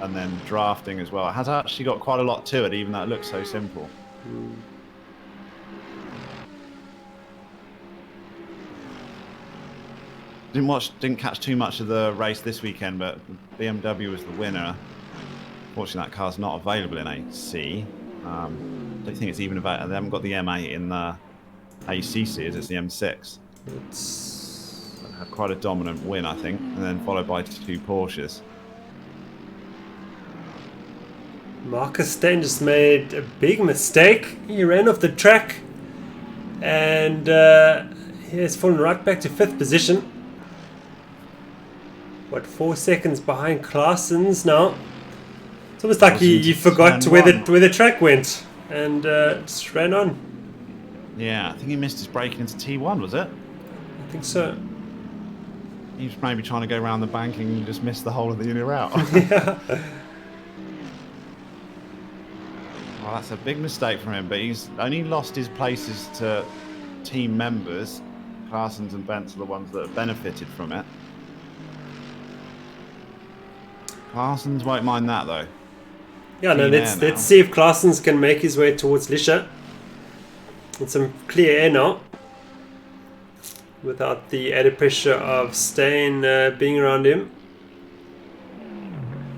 And then drafting as well. It has actually got quite a lot to it, even though it looks so simple. Didn't catch too much of the race this weekend, but BMW was the winner. Fortunately, that car's not available in AC. Don't think it's even available. They haven't got the M8 in the ACC, it's the M6. It's had quite a dominant win, I think, and then followed by 2 Porsches. Marcus Stein just made a big mistake. He ran off the track and he has fallen right back to 5th position. What, 4 seconds behind Claessen's now? It's almost like he forgot where the track went and just ran on. Yeah, I think he missed his braking into T1, was it? I think so. He was maybe trying to go around the banking and just missed the whole of the inner route. Yeah. Well, that's a big mistake from him, but he's only lost his places to team members. Claessen's and Bentz are the ones that have benefited from it. Claessen's won't mind that, though. Yeah, no, let's see if Claessen's can make his way towards Lisha. With some clear air now. Without the added pressure of Stein being around him.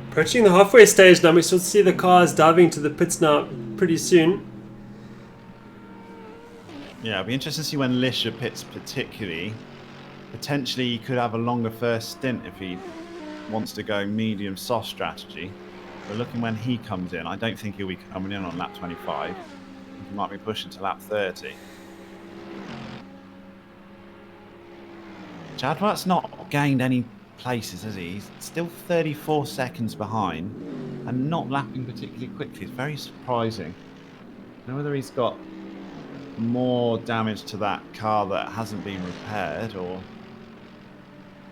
Approaching the halfway stage now, we should see the cars diving to the pits now pretty soon. Yeah, it'll be interesting to see when Lisha pits particularly. Potentially he could have a longer first stint if he wants to go medium soft strategy. But looking when he comes in, I don't think he'll be coming in on lap 25. He might be pushing to lap 30. Chadwick's not gained any places, has he? He's still 34 seconds behind and not lapping particularly quickly. It's very surprising. I don't know whether he's got more damage to that car that hasn't been repaired or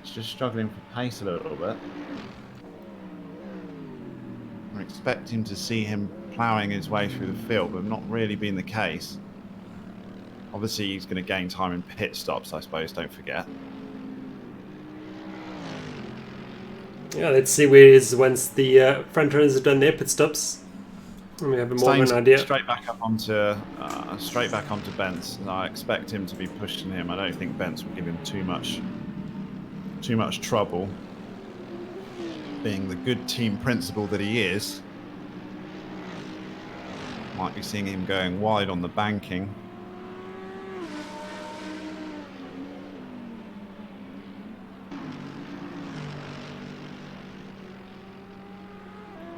it's just struggling for pace a little bit. I'm expecting to see him ploughing his way through the field, but not really being the case. Obviously he's going to gain time in pit stops, I suppose, don't forget. Yeah, let's see where he is once the front runners have done their pit stops. And we have more of an idea. Straight back onto Bentz. I expect him to be pushing him. I don't think Bentz will give him too much trouble. Being the good team principal that he is, might be seeing him going wide on the banking.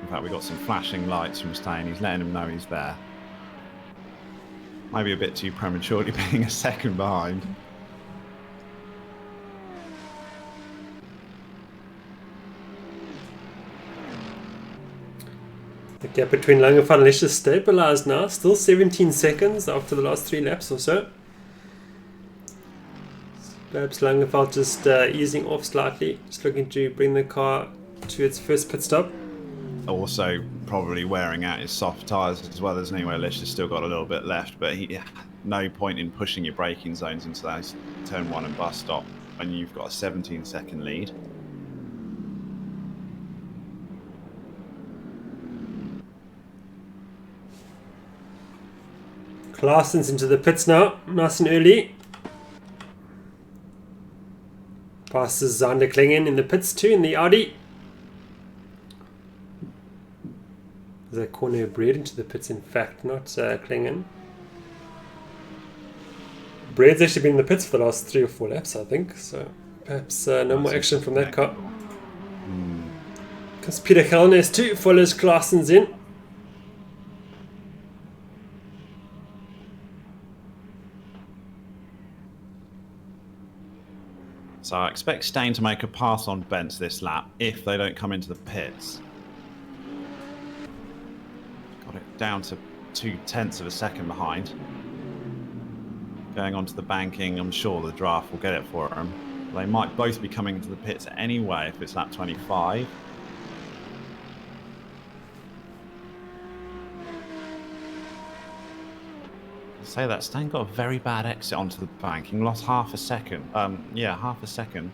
In fact, we got some flashing lights from Stein. He's letting him know he's there. Maybe a bit too prematurely being a second behind. The gap between Langenfeld and Lish is stabilized now. Still 17 seconds after the last 3 laps or so. Perhaps Langenfeld just easing off slightly. Just looking to bring the car to its first pit stop. Also probably wearing out his soft tyres as well. There's anywhere Lish has still got a little bit left, but no point in pushing your braking zones into those turn 1 and bus stop when you've got a 17-second lead. Claessen's into the pits now, nice and early. Passes Zander Klingen in the pits too in the Audi. There's a corner bred into the pits, in fact, not Klingen. Braid's actually been in the pits for the last 3 or 4 laps, I think. So perhaps no more action from that car. Because Peter Kalnes too follows Claessen's in. So I expect Steyn to make a pass on Bentz this lap if they don't come into the pits. Got it down to 0.2 of a second behind. Going onto the banking, I'm sure the draft will get it for them. They might both be coming into the pits anyway if it's lap 25. Say that, Steyn got a very bad exit onto the banking, lost half a second. Yeah, half a second.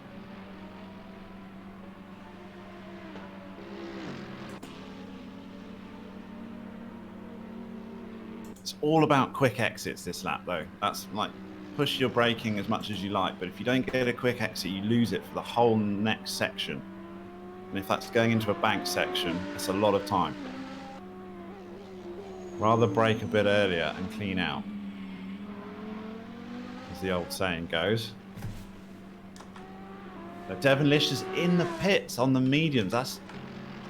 It's all about quick exits this lap, though. That's like, push your braking as much as you like, but if you don't get a quick exit, you lose it for the whole next section. And if that's going into a bank section, it's a lot of time. Rather brake a bit earlier and clean out, as the old saying goes. So Devon Lish is in the pits on the mediums. That's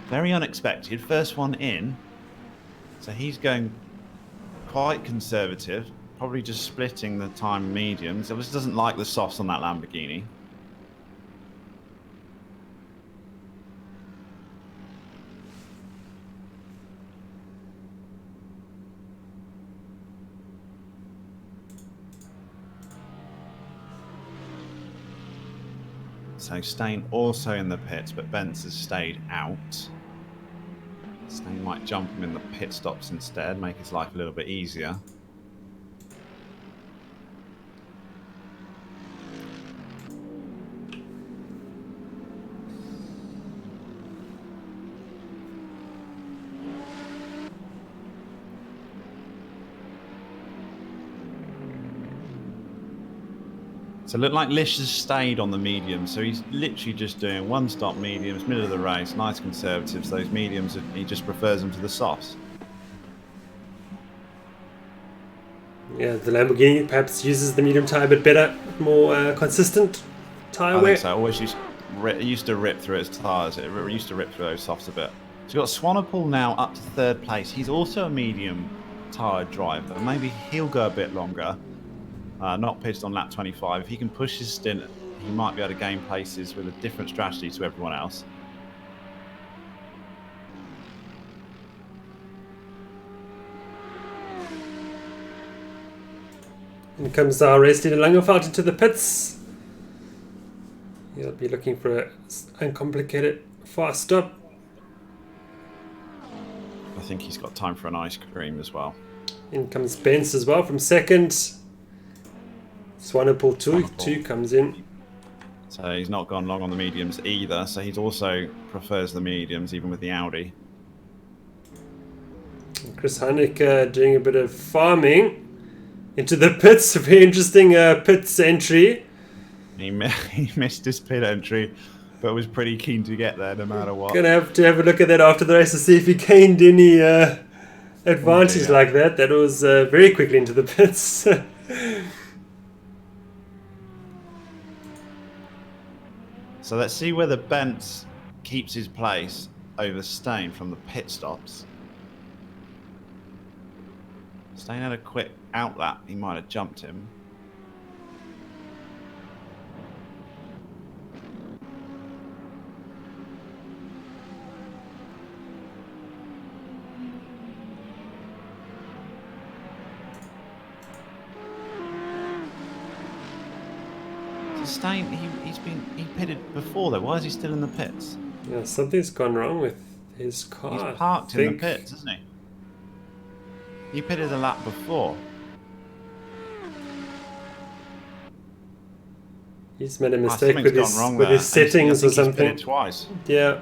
very unexpected. First one in. So he's going quite conservative. Probably just splitting the time mediums. He obviously doesn't like the softs on that Lamborghini. So Steyn also in the pits, but Bentz has stayed out. Steyn might jump him in the pit stops instead, make his life a little bit easier. So it looked like Lish has stayed on the medium, so he's literally just doing one stop mediums, middle of the race, nice conservatives. Those mediums, he just prefers them to the softs. Yeah, the Lamborghini perhaps uses the medium tyre a bit better, more consistent tyre wear. I think so. Always used to rip through its tyres. It used to rip through those softs a bit. So we've got Swanepoel now up to 3rd place. He's also a medium tyre driver. Maybe he'll go a bit longer. Not pitched on lap 25. If he can push his stint, he might be able to gain places with a different strategy to everyone else. In comes our race leader Langerfeld into the pits. He'll be looking for an uncomplicated fast stop. I think he's got time for an ice cream as well. In comes Bentz as well from 2nd. Swanepoel too comes in. So he's not gone long on the mediums either. So he's also prefers the mediums even with the Audi. And Chris Heineck doing a bit of farming into the pits. A very interesting pits entry. He missed his pit entry, but was pretty keen to get there no matter what. Gonna have to have a look at that after the race to see if he gained any advantage like that. That was very quickly into the pits. So let's see whether Bentz keeps his place over Steyn from the pit stops. Steyn had a quick out lap. He might have jumped him. Steyn, he pitted before though. Why is he still in the pits? Yeah, something's gone wrong with his car. He's parked in the pits, isn't he? He pitted a lap before. He's made a mistake with his settings or something. He's pitted twice. Yeah.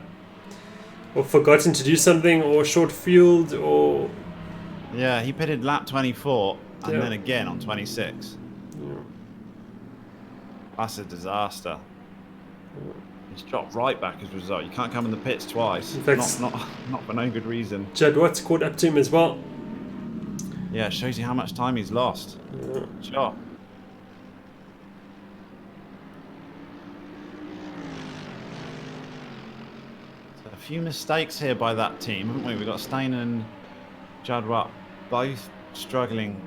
Or forgotten to do something, or short fueled, or... Yeah, he pitted lap 24 and then again on 26. Yeah. That's a disaster. He's dropped right back as a result. You can't come in the pits twice. In fact, not for no good reason. Judd Watts caught up to him as well. Yeah, it shows you how much time he's lost. Yeah. Sure. few mistakes here by that team, haven't we? We've got Stain and Jadwat both struggling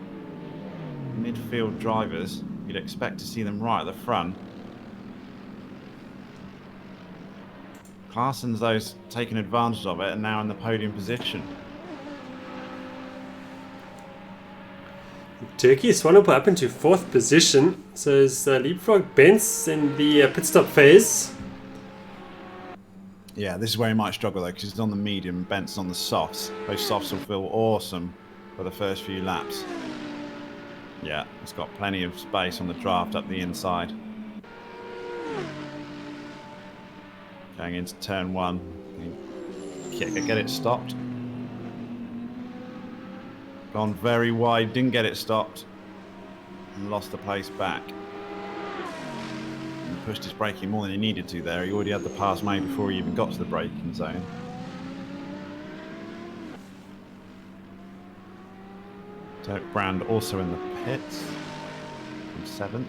midfield drivers. You'd expect to see them right at the front. Claessen's those taking advantage of it and now in the podium position. Turkey Swanepoel up into 4th position, so it's leapfrog Benz in the pit stop phase. Yeah, this is where he might struggle though, because he's on the medium, Bent's on the softs. Those softs will feel awesome for the first few laps. Yeah, it's got plenty of space on the draft up the inside. Going into turn 1. Get it stopped. Gone very wide, didn't get it stopped. And lost the place back. And pushed his braking more than he needed to there. He already had the pass made before he even got to the braking zone. Dirk Brand also in the pits from 7th.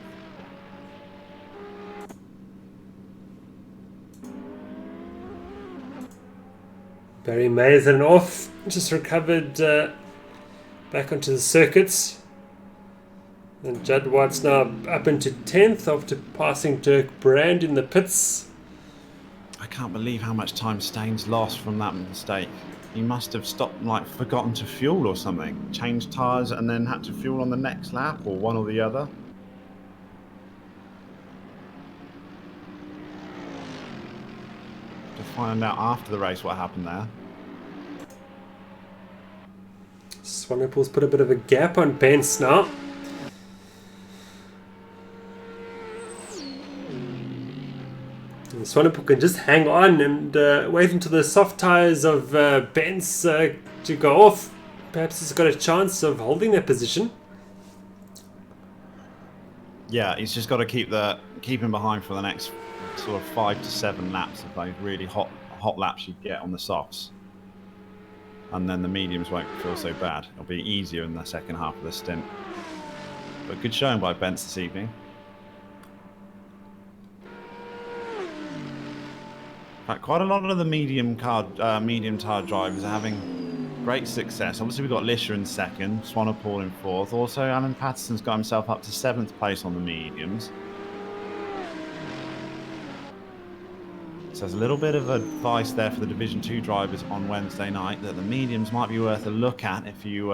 Barry Mason off, just recovered back onto the circuits. And Judd Watt's now up into 10th after passing Dirk Brand in the pits. I can't believe how much time Staines lost from that mistake. He must have stopped, like, forgotten to fuel or something. Changed tyres and then had to fuel on the next lap, or one or the other. To find out after the race what happened there. Swanepoel's put a bit of a gap on Benz now. And Swanepoel can just hang on and wait until the soft tyres of Benz to go off. Perhaps he's got a chance of holding that position. Yeah, he's just got to keep him behind for the next sort of 5 to 7 laps of those really hot laps you get on the softs. And then the mediums won't feel so bad. It'll be easier in the second half of the stint. But good showing by Bentz this evening. In fact, quite a lot of the medium tire drivers are having great success. Obviously, we've got Lisher in 2nd, Swanepoel in 4th. Also, Alan Patterson's got himself up to 7th place on the mediums. So there's a little bit of advice there for the Division 2 drivers on Wednesday night that the mediums might be worth a look at if you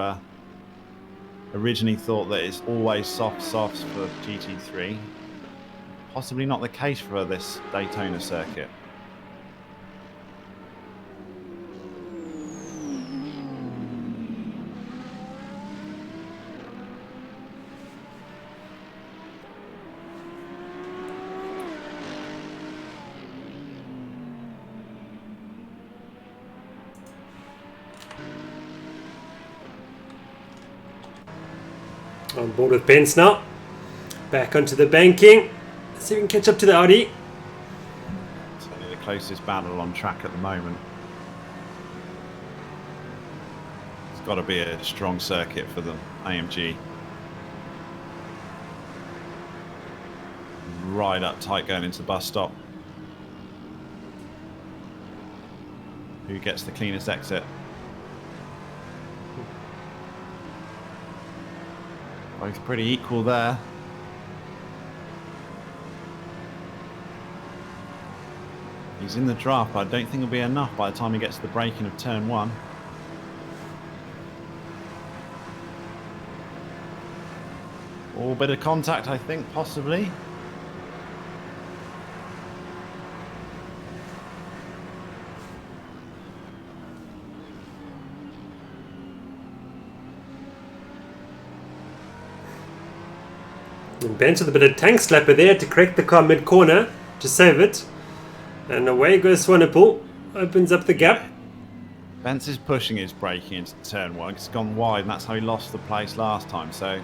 originally thought that it's always softs for GT3. Possibly not the case for this Daytona circuit. On board with Benz now. Back onto the banking. Let's see if we can catch up to the Audi. It's only the closest battle on track at the moment. It's got to be a strong circuit for the AMG. Right up tight going into the bus stop. Who gets the cleanest exit? Both pretty equal there. He's in the draft, but I don't think it'll be enough by the time he gets to the braking of turn 1. Or bit of contact, I think, possibly. And Benz with a bit of tank slapper there to correct the car mid-corner to save it. And away goes Swanepoel. Opens up the gap. Benz is pushing his braking into turn 1. It's gone wide, and that's how he lost the place last time. So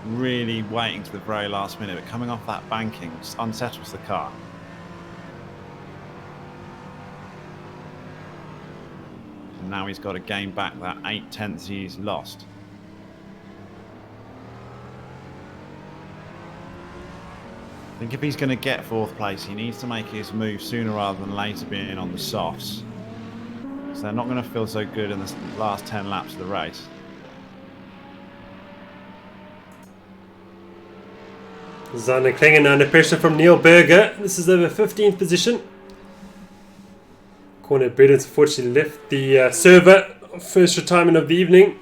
really waiting to the very last minute, but coming off that banking just unsettles the car. And now he's got to gain back that 8 tenths he's lost. I think if he's going to get 4th place, he needs to make his move sooner rather than later, being on the softs. So they're not going to feel so good in the last 10 laps of the race. Zana Klingon under pressure from Neil Berger. This is over 15th position. Corner Bredens unfortunately left the server. First retirement of the evening.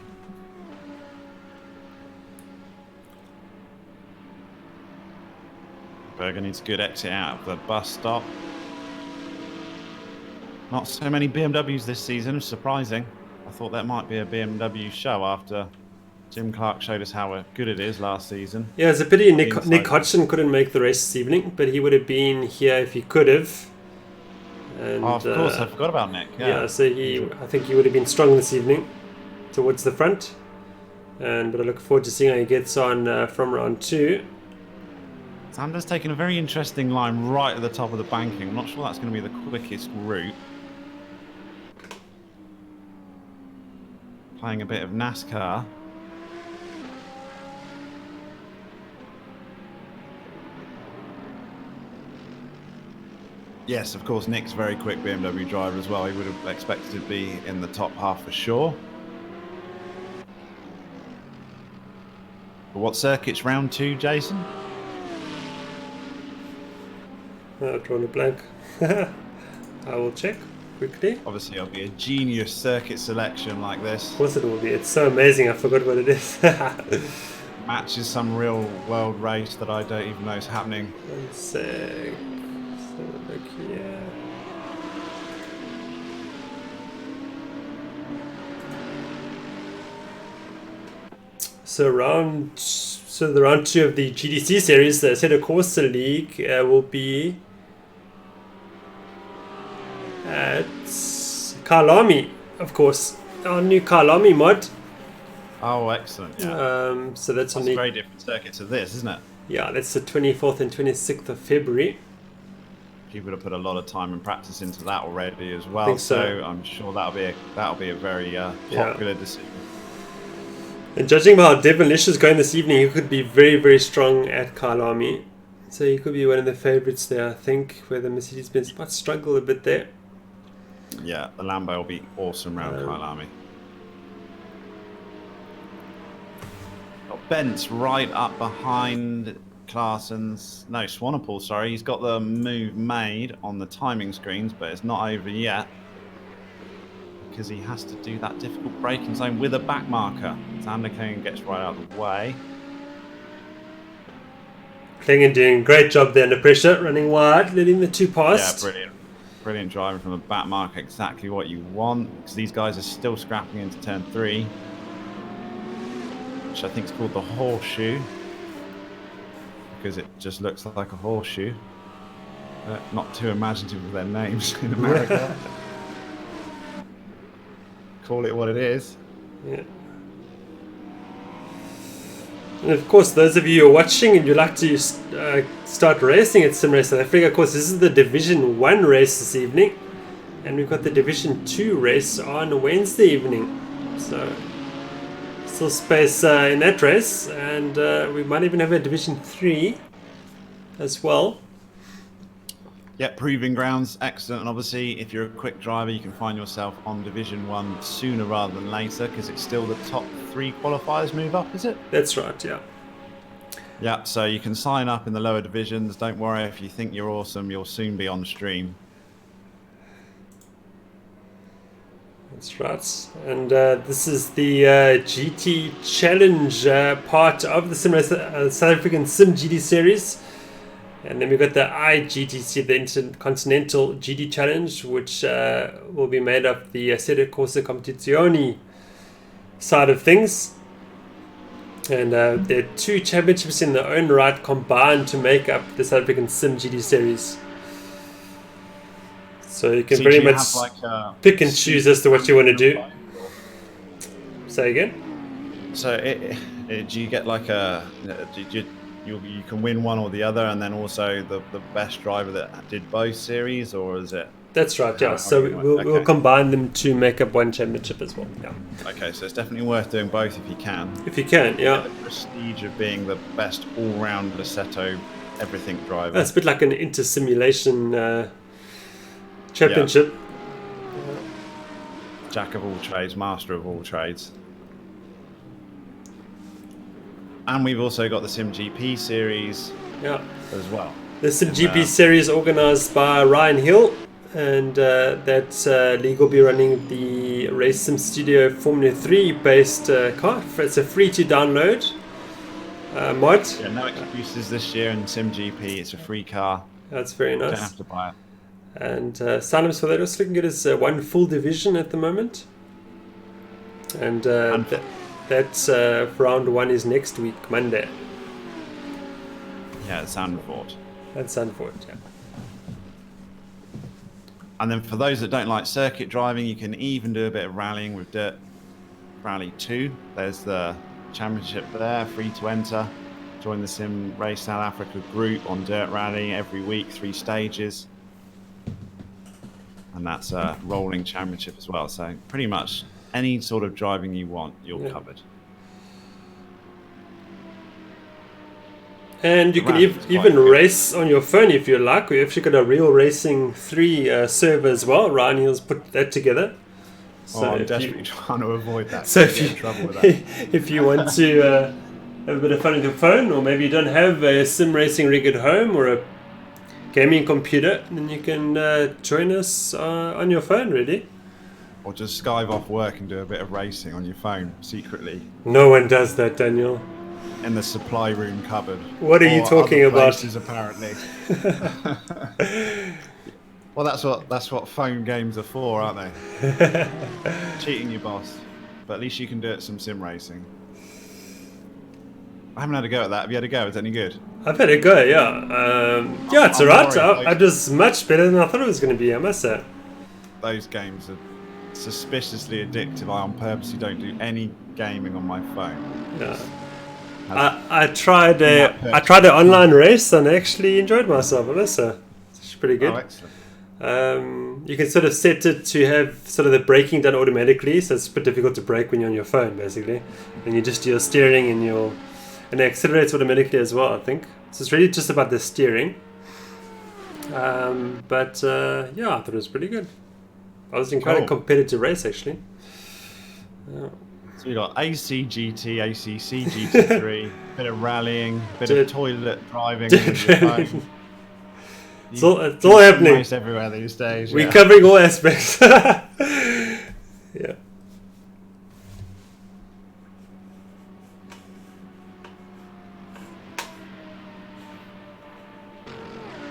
Berger needs a good exit out of the bus stop. Not so many BMWs this season, surprising. I thought that might be a BMW show after Jim Clark showed us how good it is last season. Yeah, it's a pity Nick Hodgson couldn't make the race this evening, but he would have been here if he could have. And, of course, I forgot about Nick. Yeah, so I think he would have been strong this evening towards the front. But I look forward to seeing how he gets on from round 2. Xander's taken a very interesting line right at the top of the banking. I'm not sure that's going to be the quickest route. Playing a bit of NASCAR. Yes, of course, Nick's a very quick BMW driver as well. He would have expected to be in the top half for sure. But what circuit's round 2, Jason? I've drawn a blank. I will check quickly. Obviously, it'll be a genius circuit selection like this. Of course it will be. It's so amazing. I forgot what it is. Matches some real world race that I don't even know is happening. 1 sec. Let's have a look here. So the round 2 of the GDC series, the Assetto Corsa League, will be at Kyalami, of course, our new Kyalami mod. Oh, excellent! Yeah. So that's on a the very different circuit to this, isn't it? Yeah, that's the 24th and 26th of February. People have put a lot of time and practice into that already as well. I think so. I'm sure that'll be a very popular decision. And judging by how Devilish is going this evening, he could be very, very strong at Kyalami. So he could be one of the favourites there, I think, where the Mercedes-Benz might struggle a bit there. Yeah, the Lambo will be awesome round Kyalami. Got Bent's right up behind Swanepoel, sorry. He's got the move made on the timing screens, but it's not over yet, because he has to do that difficult braking zone with a back marker. Xander Klingon gets right out of the way. Klingon doing a great job there under pressure, running wide, letting the 2 past. Yeah, brilliant. Brilliant driving from a back marker, exactly what you want, because these guys are still scrapping into turn 3, which I think is called the horseshoe, because it just looks like a horseshoe. Not too imaginative of their names in America. Call it what it is. Yeah. And of course, those of you who are watching and you'd like to start racing at Sim Race South Africa, of course, this is the Division 1 race this evening. And we've got the Division 2 race on Wednesday evening. So, still space in that race. And we might even have a Division 3 as well. Yeah, proving grounds, excellent. And obviously, if you're a quick driver, you can find yourself on Division 1 sooner rather than later, because it's still the top 3 qualifiers move up, is it? That's right, yeah. Yeah, so you can sign up in the lower divisions. Don't worry, if you think you're awesome, you'll soon be on stream. That's right. And this is the GT Challenge part of the South African SimGT series. And then we've got the IGTC, the Intercontinental GT Challenge, which will be made up the Assetto Corsa Competizione side of things. And there are 2 championships in their own right combined to make up the South African SimGT series. So you can very much pick and choose as to what you want to do. Say again? So do you get like a... You can win one or the other, and then also the best driver that did both series, or is it? That's right, yeah. So we'll combine them to make up one championship as well. Yeah. Okay, so it's definitely worth doing both if you can. If you can, yeah. The prestige of being the best all-round Assetto everything driver. It's a bit like an inter-simulation championship. Jack of all trades, master of all trades. And we've also got the simGP series as well. The simGP series organised by Ryan Hill, and that league will be running the Race Sim Studio Formula 3 based car. It's a free to download mod. Yeah, no excuses this year in simGP. It's a free car. That's very nice. You don't have to buy it. And sign-ups for that also looking good as one full division at the moment. And that's round 1 is next week, Monday. Yeah, it's Zandvoort. That's Zandvoort, yeah. And then for those that don't like circuit driving, you can even do a bit of rallying with Dirt Rally 2. There's the championship there, free to enter. Join the Sim Race South Africa group on Dirt Rally every week, 3 stages. And that's a rolling championship as well. So pretty much any sort of driving you want, you're covered. And you can even race on your phone if you like. We've actually got a Real Racing 3 server as well. Ryan Hill's put that together. So I'm desperately trying to avoid that. So if you want to have a bit of fun with your phone, or maybe you don't have a sim racing rig at home or a gaming computer, then you can join us on your phone, really. Or just skive off work and do a bit of racing on your phone secretly. No one does that, Daniel. In the supply room cupboard. What are you talking about? Places, apparently. Well, that's what phone games are for, aren't they? Cheating your boss. But at least you can do it some sim racing. I haven't had a go at that. Have you had a go? Is it any good? I've had a go, yeah. Yeah, it's alright. It was much better than I thought it was going to be, I must say. Those games are suspiciously addictive. I on purposely don't do any gaming on my phone. Yeah. I tried an online race and I actually enjoyed myself. I must say. It's pretty good. Oh, excellent. You can sort of set it to have sort of the braking done automatically, so it's a bit difficult to brake when you're on your phone, basically. And you just do your steering and it accelerates automatically as well, I think. So it's really just about the steering. Yeah, I thought it was pretty good. I was in quite a competitive race, actually. Yeah. So you got ACGT, ACC GT3, bit of rallying, bit of toilet driving with your phone. It's all happening. Almost everywhere these days. We're covering all aspects. Yeah.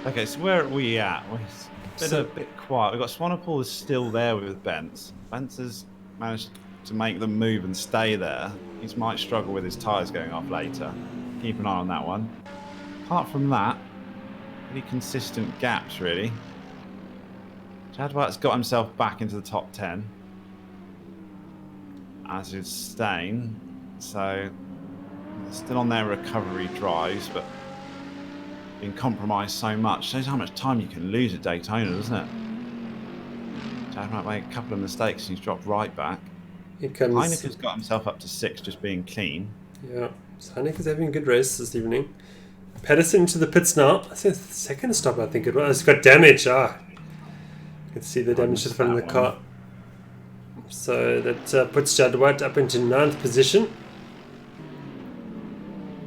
Okay, so where are we at? We're a bit quiet. We've got Swanepoel is still there with Bence. Bence has managed to make them move and stay there. He might struggle with his tyres going off later. Keep an eye on that one. Apart from that, pretty consistent gaps, really. Jadwat's got himself back into the top 10, as is Stain. So, still on their recovery drives, but being compromised so much. Shows how much time you can lose at Daytona, doesn't it? Jadwat made a couple of mistakes and he's dropped right back. Heineke's got himself up to 6, just being clean. Yeah, so Heineke's having a good race this evening. Patterson into the pits now. I think the second stop, I think it was. It's got damage. You can see the damage to the front of the car. So that puts Jadwat up into 9th position.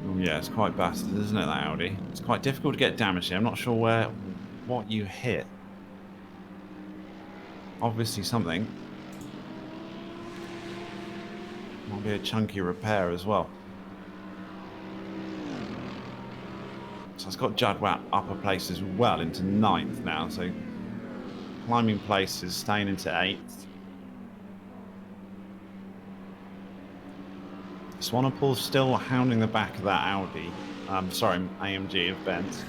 Oh, yeah, it's quite bastard, isn't it, that Audi? It's quite difficult to get damage here. I'm not sure what you hit. Obviously something. Might be a chunky repair as well. So it's got Jadwat up a place as well into 9th now. So climbing places, staying into 8th. Swanepoel's still hounding the back of that Audi. AMG of Bence.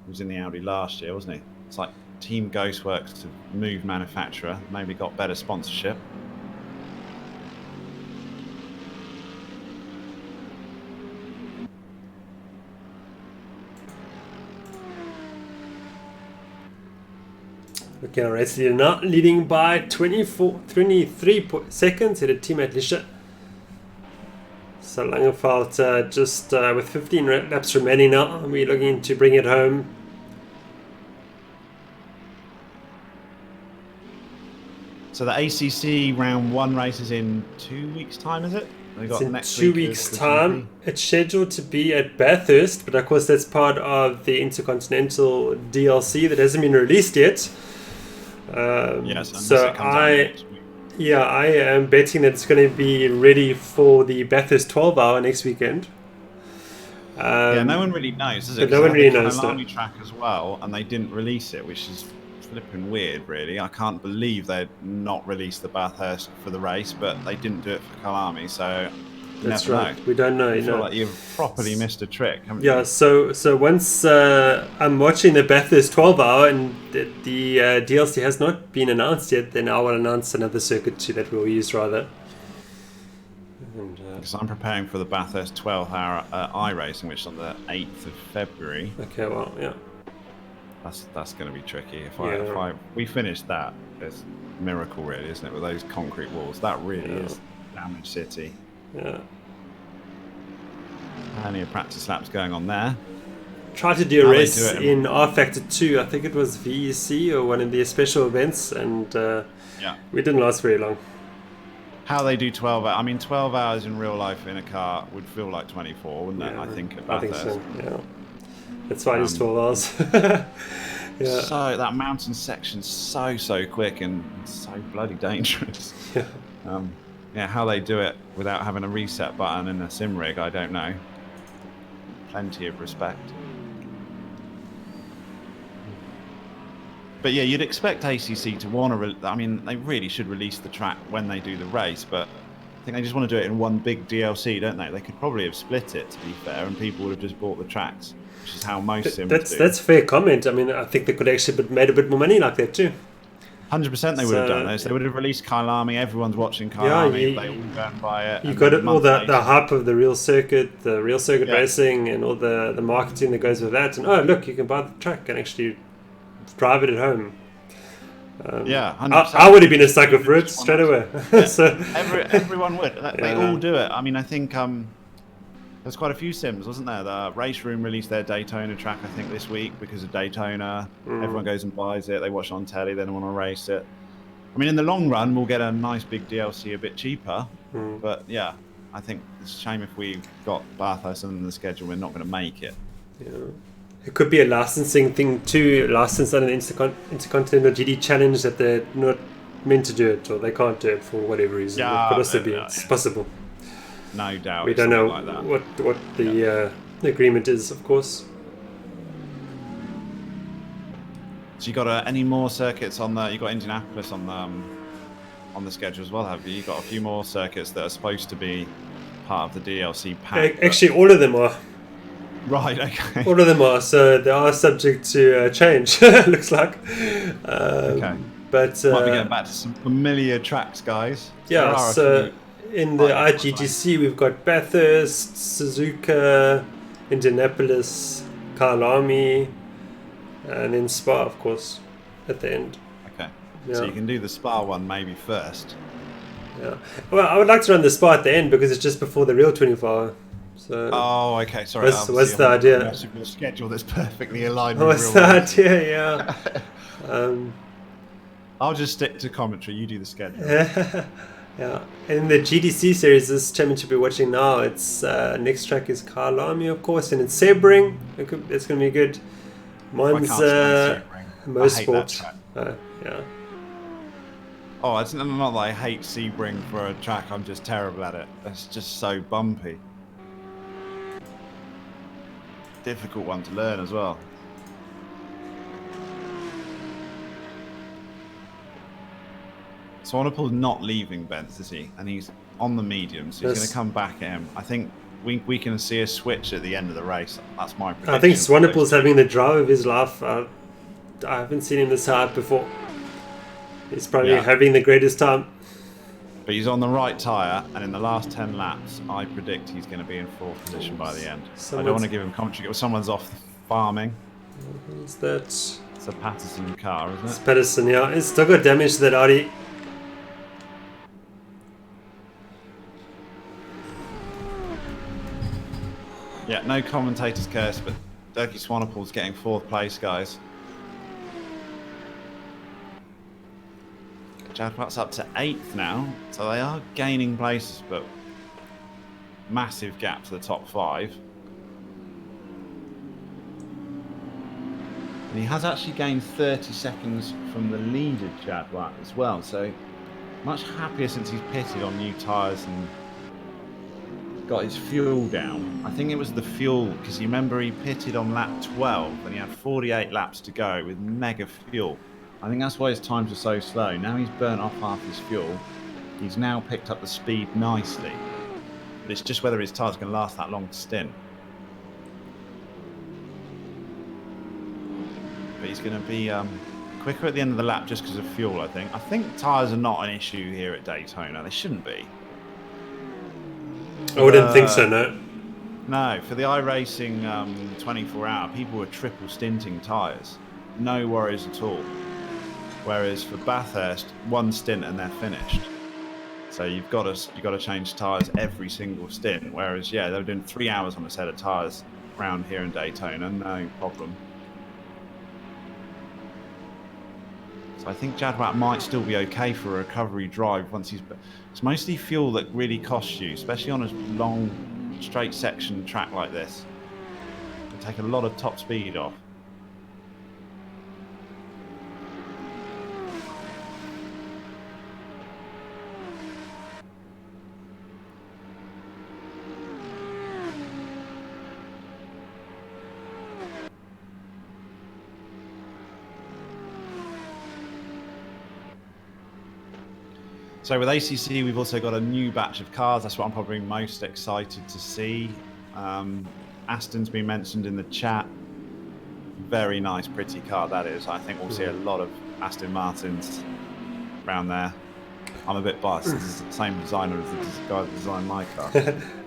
He was in the Audi last year, wasn't he? It's like Team Ghost works to move manufacturer. Maybe got better sponsorship. Okay, race leader now leading by 23 seconds at a teammate Lisha. So Langeveld just with 15 laps remaining now, we're looking to bring it home. So the ACC round 1 race is in 2 weeks' time, is it? It's in 2 weeks' time. It's scheduled to be at Bathurst, but of course that's part of the Intercontinental DLC that hasn't been released yet. Yes, so I am betting that it's going to be ready for the Bathurst 12-hour next weekend. No one really knows, does it? But no one really knows that. Track as well, and they didn't release it, which is flipping weird, really. I can't believe they'd not released the Bathurst for the race, but they didn't do it for Kalami, so that's right. We don't know. You feel like you've properly missed a trick, haven't you? So once I'm watching the Bathurst 12-hour and the DLC has not been announced yet, then I will announce another circuit too that we'll use rather. Because I'm preparing for the Bathurst 12-hour iRacing, which is on the 8th of February. Okay, well, yeah. That's going to be tricky. If we finish that, it's a miracle, really, isn't it? With those concrete walls, that really is damaged city. Yeah. Plenty of practice laps going on there. Tried to do a race in R Factor 2. I think it was VEC or one of their special events, and we didn't last very long. How they do 12 hours? I mean, 12 hours in real life in a car would feel like 24, wouldn't it? I think at Bathurst. I think so. Yeah. That's why it's 12 hours. Yeah. So that mountain section's so quick and so bloody dangerous. Yeah. How they do it without having a reset button in a sim rig, I don't know. Plenty of respect. But yeah, you'd expect ACC to want to. I mean, they really should release the track when they do the race, but I think they just want to do it in one big DLC, don't they? They could probably have split it, to be fair, and people would have just bought the tracks, which is how most sims do. That's a fair comment. I mean, I think they could actually have made a bit more money like that too. 100% they would have done this. They would have released Kailami. Everyone's watching Kailami. They all go and buy it. You got all the hype of the real circuit racing, and all the marketing that goes with that. And look, you can buy the track and actually drive it at home. 100%. I would have been a sucker for it straight away. So everyone would. They all do it. I mean, I think there's quite a few sims, wasn't there? The Race Room released their Daytona track, I think, this week because of Daytona. Everyone goes and buys it. They watch it on telly. They don't want to race it. I mean, in the long run, we'll get a nice big DLC a bit cheaper. But yeah, I think it's a shame if we got Bathurst on the schedule, we're not going to make it. Yeah. It could be a licensing thing too, license on an Intercontinental GT Challenge that they're not meant to do it or they can't do it for whatever reason. It could also be. It's possible. No doubt. We don't know like that. what the agreement is, of course. So you got any more circuits on the? You got Indianapolis on the schedule as well, have you? You got a few more circuits that are supposed to be part of the DLC pack. Actually, all of them are. Right. Okay. All of them are. So they are subject to change. Looks like. Okay. But might be getting back to some familiar tracks, guys. Yeah. So. In the IGTC, we've got Bathurst, Suzuka, Indianapolis, Kailami, and then Spa, of course, at the end. Okay. Yeah. So you can do the Spa one maybe first. Yeah. Well, I would like to run the Spa at the end because it's just before the real 24-hour. So. Oh, okay. Sorry. What's the idea? A schedule that's perfectly aligned with what's the idea? Yeah. I'll just stick to commentary. You do the schedule. Yeah, in the GDC series, this championship we're watching now, it's next track is Kailami, of course, and it's Sebring. It's going to be good. Mine's Mosport. Yeah. Oh, it's not that I hate Sebring for a track. I'm just terrible at it. It's just so bumpy. Difficult one to learn as well. Swanepoel's not leaving Bent's, is he? And he's on the medium, so he's going to come back at him. I think we can see a switch at the end of the race. That's my prediction. I think Swanepoel's having the drive of his life. I haven't seen him this hard before. He's probably having the greatest time. But he's on the right tyre, and in the last 10 laps, I predict he's going to be in 4th position by the end. I don't want to give him commentary. Someone's off farming. Who's that? It's a Patterson car, isn't it? It's Patterson, yeah. It's still got damage to that Audi. Yeah, no commentator's curse, but Dirkie Swanepoel's getting 4th place, guys. Jadwat's up to 8th now, so they are gaining places, but massive gap to the top 5. And he has actually gained 30 seconds from the leader, Jadwat, as well, so much happier since he's pitted on new tyres and got his fuel down. I think it was the fuel, because you remember he pitted on lap 12 and he had 48 laps to go with mega fuel. I think that's why his times are so slow. Now he's burnt off half his fuel. He's now picked up the speed nicely. But it's just whether his tyres can last that long stint. But he's going to be quicker at the end of the lap just because of fuel, I think. I think tyres are not an issue here at Daytona. They shouldn't be. I wouldn't think so, no. No, for the iRacing 24-hour, people were triple stinting tyres. No worries at all. Whereas for Bathurst, 1 stint and they're finished. So you've got to change tyres every single stint. Whereas, yeah, they were doing 3 hours on a set of tyres around here in Daytona, no problem. So I think Jadwat might still be okay for a recovery drive once he's... It's mostly fuel that really costs you, especially on a long, straight section track like this. It'll take a lot of top speed off. So with ACC, we've also got a new batch of cars. That's what I'm probably most excited to see. Aston's been mentioned in the chat. Very nice, pretty car that is. I think we'll see a lot of Aston Martins around there. I'm a bit biased. It's the same designer as the guy that designed my car.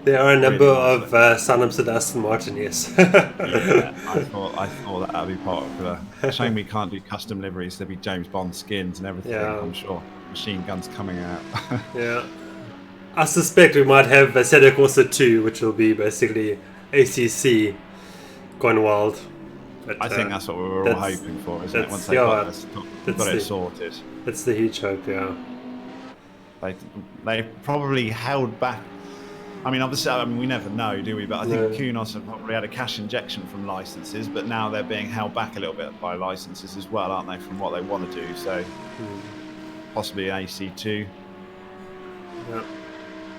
There are a number of sign-ups at Aston Martin, yes. Yeah, I thought that would be popular. Shame we can't do custom liveries. There'd be James Bond skins and everything, yeah. I'm sure. Machine guns coming out. Yeah. I suspect we might have a Assetto Corsa 2, which will be basically ACC gone wild. But, I think that's what we were all hoping for, isn't it? Once they got it sorted. That's the huge hope, yeah. They probably held back. I mean, obviously, we never know, do we? But I think Kunos have probably had a cash injection from licenses, but now they're being held back a little bit by licenses as well, aren't they, from what they want to do? So possibly AC2. Yeah.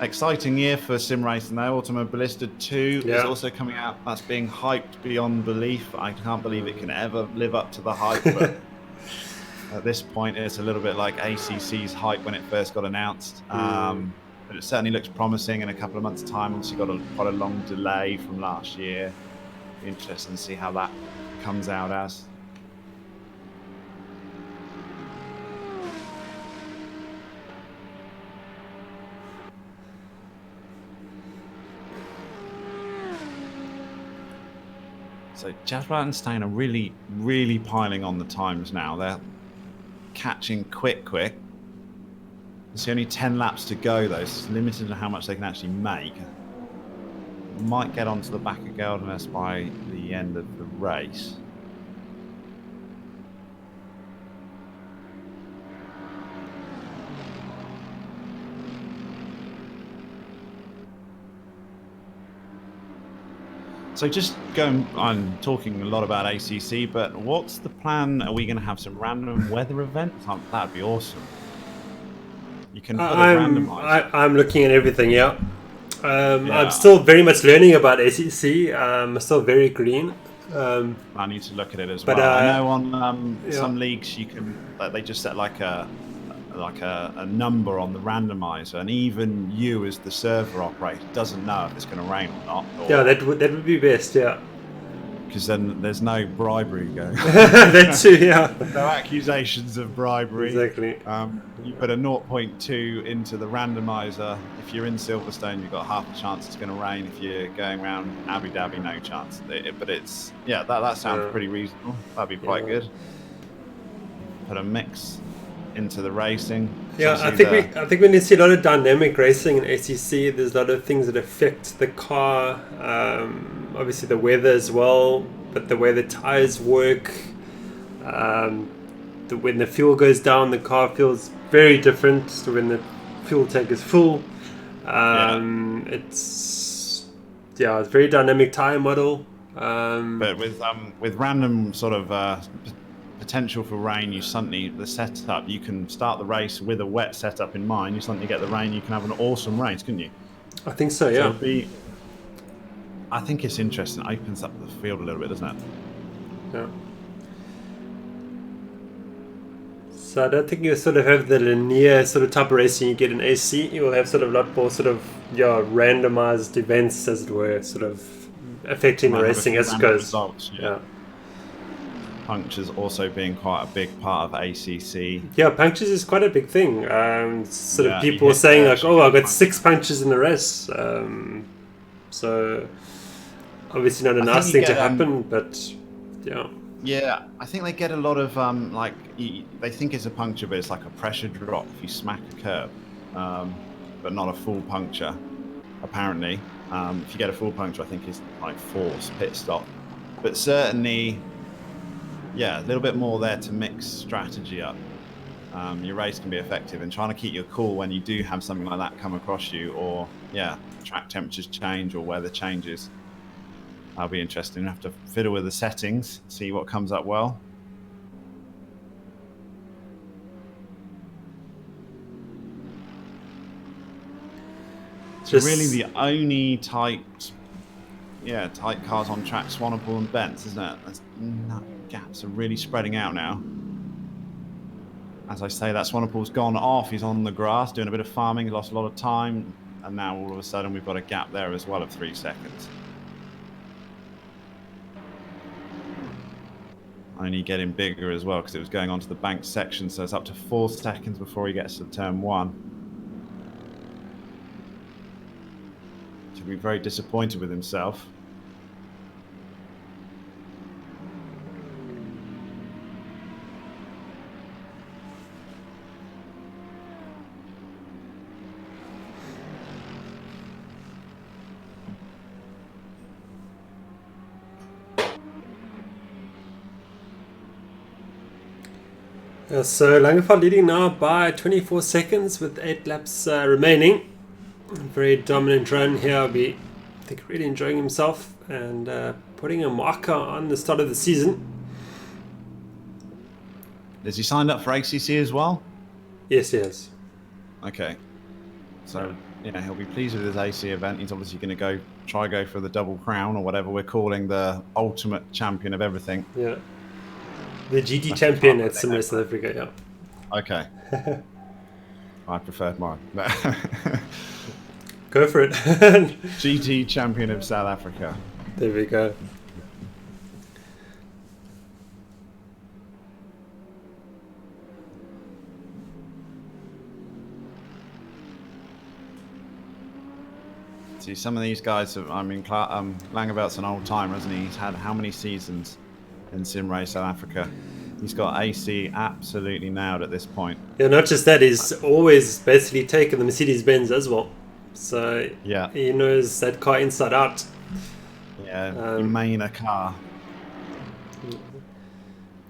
Exciting year for sim racing though. Automobilista 2 is also coming out. That's being hyped beyond belief. I can't believe it can ever live up to the hype, but at this point it's a little bit like ACC's hype when it first got announced. But it certainly looks promising in a couple of months' time. Obviously got quite a long delay from last year. Be interesting to see how that comes out as. So Jadwat and Stain are really, really piling on the times now. They're catching quick. There's only 10 laps to go though, so it's limited to how much they can actually make. Might get onto the back of Geldernes by the end of the race. So just going on talking a lot about ACC, but what's the plan? Are we going to have some random weather events? That'd be awesome. You can put a randomizer. I'm looking at everything, yeah. I'm still very much learning about ACC. I'm still very green. I need to look at it as well. I know on some leagues you can, they just set like a number on the randomizer, and even you as the server operator doesn't know if it's going to rain or not. Yeah, that would be best, yeah. Because then there's no bribery going. That too, yeah. No accusations of bribery. Exactly. You put a 0.2 into the randomizer. If you're in Silverstone, you've got half a chance it's going to rain. If you're going around Abu Dhabi, no chance. But it's, yeah, that sounds pretty reasonable. That'd be quite good. Put a mix into the racing. Yeah, I think we need to see a lot of dynamic racing in ACC. There's a lot of things that affect the car. Obviously, the weather as well, but the way the tires work. When the fuel goes down, the car feels very different to when the fuel tank is full. It's a very dynamic tire model. But with random sort of potential for rain, the setup, you can start the race with a wet setup in mind. You suddenly get the rain, you can have an awesome race, couldn't you? I think so, yeah. I think it's interesting. It opens up the field a little bit, doesn't it? Yeah. So I don't think you sort of have the linear sort of type of racing you get in AC. You will have sort of a lot more sort of randomized events, as it were, sort of affecting the racing as it goes. Results, yeah. Punctures also being quite a big part of ACC. Yeah, punctures is quite a big thing. People saying like, "Oh, I got 6 punctures in the race." So obviously not a nice thing to happen, but yeah. Yeah, I think they get a lot of they think it's a puncture, but it's like a pressure drop if you smack a curb, but not a full puncture. Apparently, if you get a full puncture, I think it's like forced pit stop. But certainly, yeah, a little bit more there to mix strategy up. Your race can be effective, and trying to keep your cool when you do have something like that come across you, or track temperatures change or weather changes. That'll be interesting. We'll have to fiddle with the settings, see what comes up well. So really the only tight cars on track, Swanepoel and Bents, isn't it? Gaps are really spreading out now. As I say, that Swanepoel's gone off. He's on the grass doing a bit of farming. He lost a lot of time. And now all of a sudden we've got a gap there as well of 3 seconds. Only getting bigger as well because it was going on to the bank section, so it's up to 4 seconds before he gets to turn 1. Should be very disappointed with himself. So Langefeld leading now by 24 seconds with 8 laps remaining. Very dominant run here. I think really enjoying himself and putting a marker on the start of the season. Has he signed up for ACC as well? Yes, he has. Okay. So he'll be pleased with his AC event. He's obviously going to go for the double crown or whatever we're calling the ultimate champion of everything. Yeah. The GT champion at Sim Race South Africa, yeah. Okay. I preferred mine. Go for it. GT champion of South Africa. There we go. See, some of these guys, Langevelt's an old timer, hasn't he? He's had how many seasons in Sim Race South Africa? He's got AC absolutely nailed at this point. Yeah, not just that, he's always basically taken the Mercedes-Benz as well. So he knows that car inside out. Yeah, you main a car.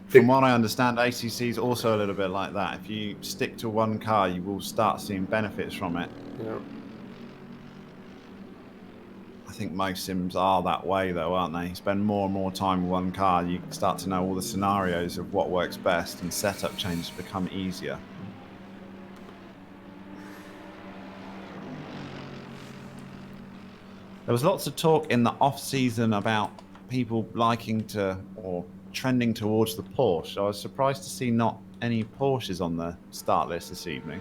From what I understand, ACC is also a little bit like that. If you stick to one car, you will start seeing benefits from it. Yeah. I think most sims are that way, though, aren't they? You spend more and more time with one car, you start to know all the scenarios of what works best, and setup changes become easier. There was lots of talk in the off-season about people liking to or trending towards the Porsche. I was surprised to see not any Porsches on the start list this evening.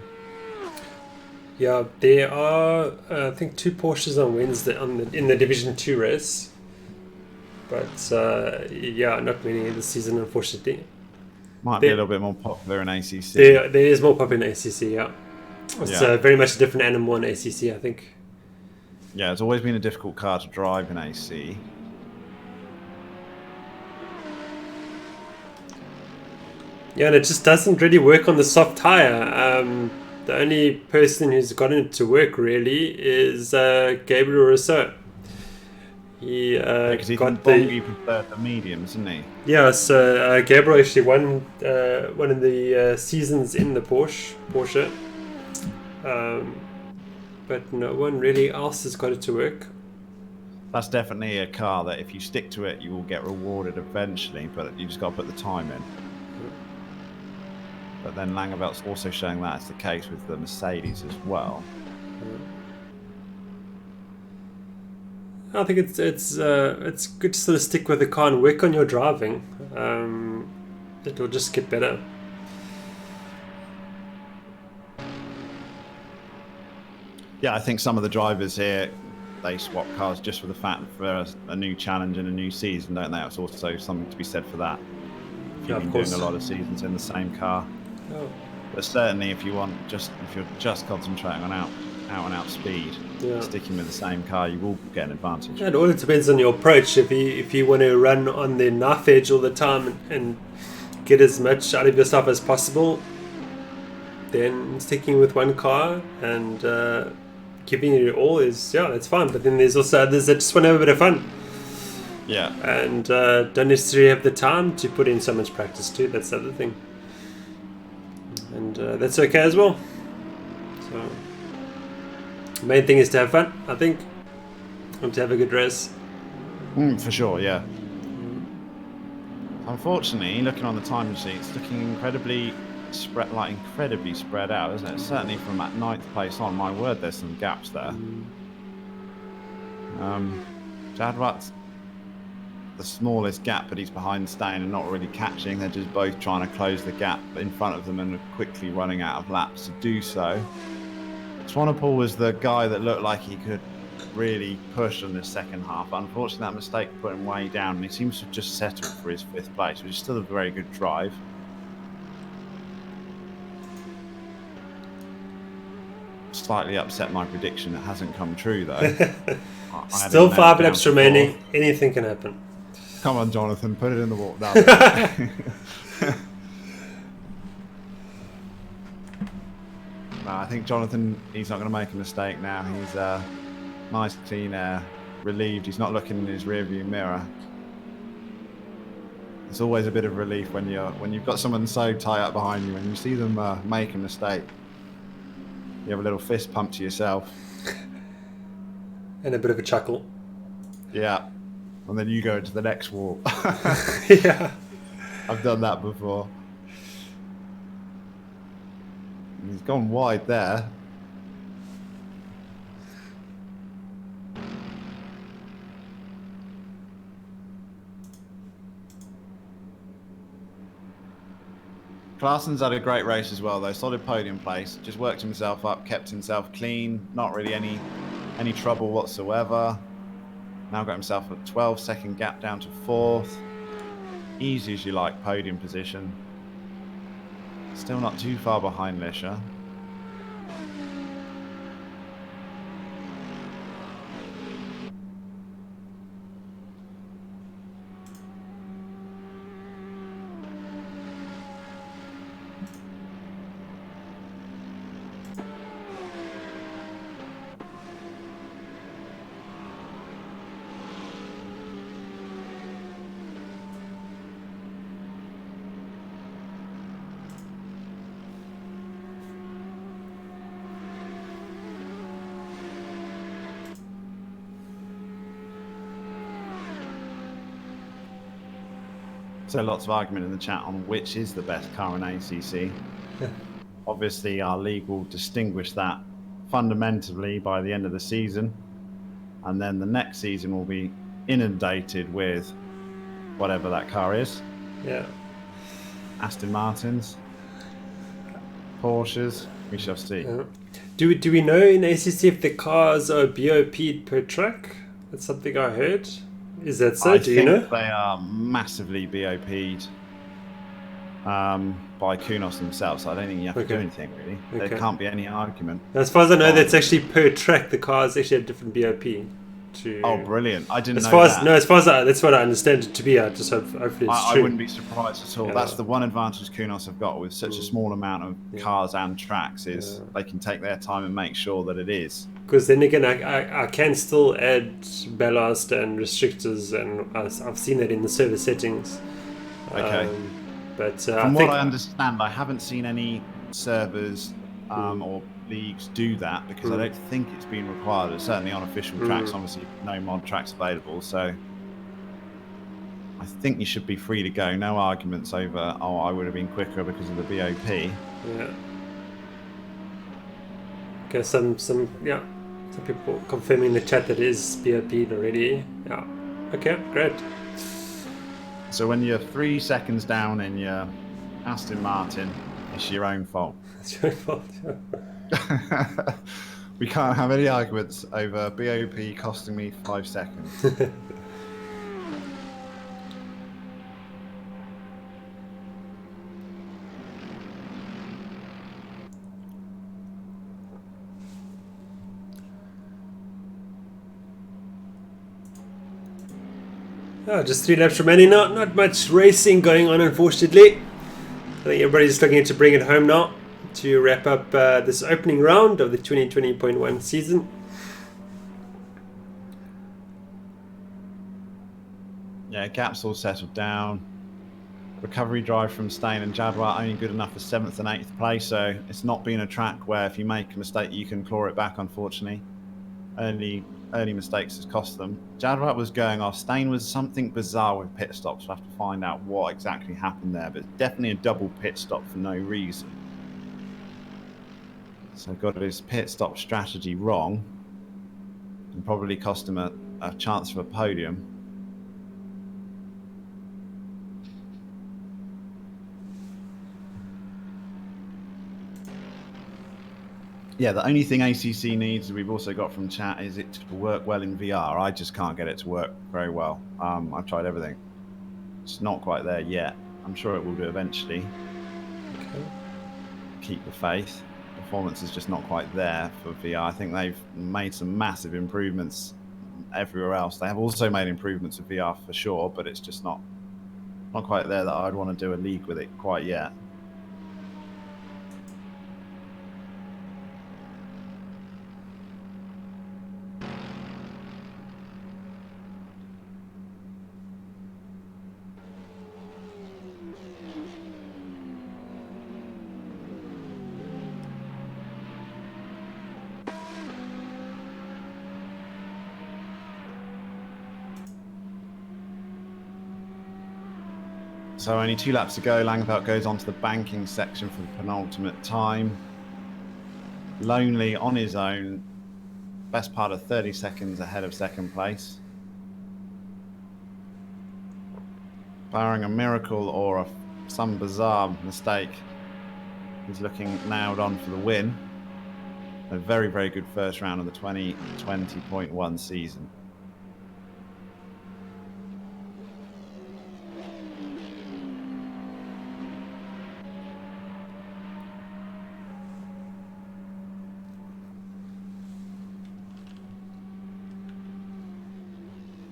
Yeah, there are, I think, 2 Porsches on Wednesday in the Division 2 race. But, not many this season, unfortunately. Might be a little bit more popular in ACC. There is more popular in ACC, yeah. It's very much a different animal in ACC, I think. Yeah, it's always been a difficult car to drive in AC. Yeah, and it just doesn't really work on the soft tire. The only person who's gotten it to work really is Gabriel Rousseau. He Because he got Bongi preferred the mediums, didn't he? Yeah, so Gabriel actually won one of the seasons in the Porsche. But no one really else has got it to work. That's definitely a car that if you stick to it, you will get rewarded eventually, but you just got to put the time in. But then Langevelt's also showing that as the case with the Mercedes as well. I think it's good to sort of stick with the car and work on your driving. It'll just get better. Yeah, I think some of the drivers here, they swap cars just for the fact for a new challenge and a new season, don't they? It's also something to be said for that. If you've been doing a lot of seasons in the same car. Oh. But certainly if you're just concentrating on out and out speed, sticking with the same car, you will get an advantage. And all it depends on your approach. If you want to run on the knife edge all the time and get as much out of yourself as possible, then sticking with one car and giving it all is, that's fine. But then there's also others that just want to have a bit of fun. Yeah. And don't necessarily have the time to put in so much practice too. That's the other thing. And that's okay as well. So the main thing is to have fun, I think, and to have a good race. For sure, yeah. Unfortunately, looking on the time sheet, it's looking incredibly spread out, isn't it? Certainly from that 9th place on, my word, there's some gaps there. Jadwat's the smallest gap, but he's behind Stain and not really catching. They're just both trying to close the gap in front of them and quickly running out of laps to do so. Swanepoel was the guy that looked like he could really push in the second half. Unfortunately, that mistake put him way down, and he seems to have just settled for his 5th place, which is still a very good drive. Slightly upset my prediction. It hasn't come true, though. Still 5 laps remaining. Anything can happen. Come on, Jonathan. Put it in the water. No, I think Jonathan, he's not going to make a mistake now. He's nice, clean air, relieved. He's not looking in his rearview mirror. It's always a bit of relief when you've got someone so tight up behind you and you see them make a mistake. You have a little fist pump to yourself. And a bit of a chuckle. Yeah. And then you go into the next wall. Yeah. I've done that before. He's gone wide there. Clarkson's had a great race as well, though. Solid podium place. Just worked himself up, kept himself clean. Not really any trouble whatsoever. Now got himself a 12-second gap down to 4th. Easy as you like, podium position. Still not too far behind Lisher. So lots of argument in the chat on which is the best car in ACC. Obviously, our league will distinguish that fundamentally by the end of the season. And then the next season will be inundated with whatever that car is. Yeah. Aston Martins, Porsches, we shall see. Yeah. Do we know in ACC if the cars are BOP'd per track? That's something I heard. Is that so? Do you know? They are massively BOP'd by Kunos themselves. So I don't think you have to do anything, really. There can't be any argument. As far as I know, that's actually per track. The cars actually have different BOP. to. Oh, brilliant! I didn't as know far that. As no, as far as that's what I understand it to be. I just hopefully it's I true. wouldn't be surprised at all. Yeah. That's the one advantage Kunos have got with such a small amount of cars and tracks is they can take their time and make sure that it is. Because then again, I can still add ballast and restrictors, and I've seen that in the server settings. Okay. But from what I understand, I haven't seen any servers or leagues do that because I don't think it's been required. Certainly on official tracks, obviously no mod tracks available. So I think you should be free to go. No arguments over, oh, I would have been quicker because of the BOP. Yeah. Okay, some people confirming in the chat that it is BOP'd already. Yeah. Okay, great. So when you're 3 seconds down in your Aston Martin, it's your own fault. It's your fault. Yeah. We can't have any arguments over BOP costing me 5 seconds. Oh, just 3 laps remaining now. Not much racing going on, unfortunately. I think everybody's just looking to bring it home now to wrap up this opening round of the 2020.1 season. Yeah, gaps all settled down. Recovery drive from Stain and Jaguar only good enough for 7th and 8th place, so it's not been a track where if you make a mistake you can claw it back, unfortunately. Early mistakes has cost them. Jaguar was going off. Stain was something bizarre with pit stops. We'll have to find out what exactly happened there, but definitely a double pit stop for no reason. So got his pit stop strategy wrong and probably cost him a chance for a podium. Yeah, the only thing ACC needs, we've also got from chat, is it to work well in VR. I just can't get it to work very well. I've tried everything. It's not quite there yet. I'm sure it will do eventually. Okay. Keep the faith. Performance is just not quite there for VR. I think they've made some massive improvements everywhere else. They have also made improvements with VR for sure, but it's just not quite there that I'd want to do a league with it quite yet. So only 2 laps to go. Langeveld goes on to the banking section for the penultimate time. Lonely on his own. Best part of 30 seconds ahead of second place. Barring a miracle or some bizarre mistake, he's looking nailed on for the win. A very, very good first round of the 2020.1 season.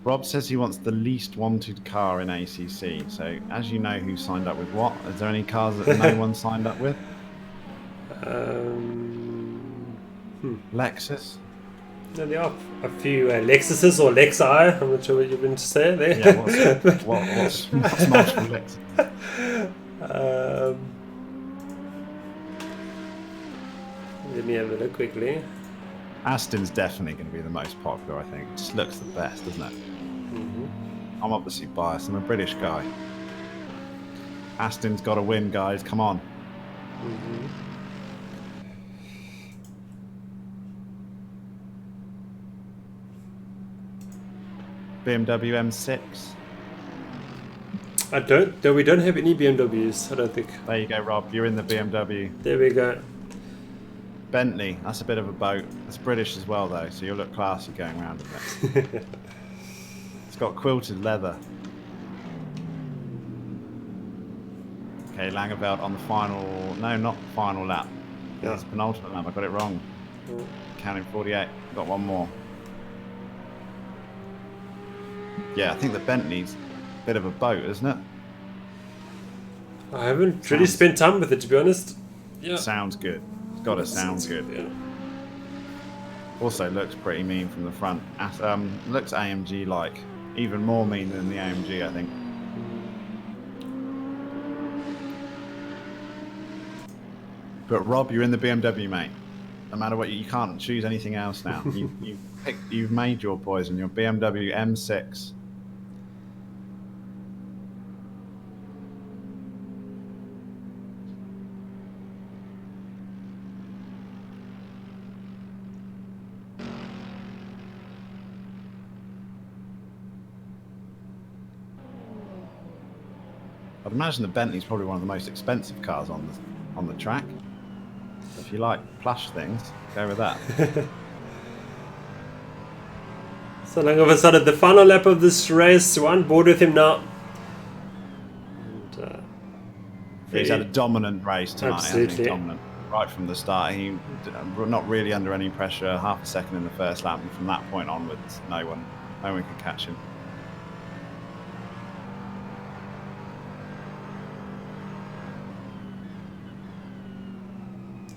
Rob says he wants the least wanted car in ACC. So, as you know, who signed up with what? Is there any cars that no one signed up with? Lexus? No, there are a few Lexuses or Lexi. I'm not sure what you're going to say there. Yeah, what's multiple Lexus? Let me have a look quickly. Aston's definitely going to be the most popular, I think. It just looks the best, doesn't it? I'm obviously biased. I'm a British guy. Aston's got to win, guys. Come on. BMW M6. We don't have any BMWs, I don't think. There you go, Rob. You're in the BMW. There we go. Bentley. That's a bit of a boat. It's British as well, though, so you'll look classy going around in it. It's got quilted leather. Okay, Langeveld on the final... No, not final lap. Yeah. It's penultimate lap. I got it wrong. Counting 48. Got one more. Yeah, I think the Bentley's a bit of a boat, isn't it? I haven't really spent time with it, to be honest. Yeah. Sounds good. It's got to sound good. Yeah. Also looks pretty mean from the front. Looks AMG-like. Even more mean than the AMG, I think. But Rob, you're in the BMW, mate. No matter what, you can't choose anything else now. You've made your poison. Your BMW M6. I'd imagine the Bentley's probably one of the most expensive cars on the track. So if you like plush things, go with that. So Lange started the final lap of this race. We're on board with him now. And, he's had a dominant race tonight. Absolutely. Dominant right from the start. He not really under any pressure. Half a second in the first lap, and from that point onwards, no one could catch him.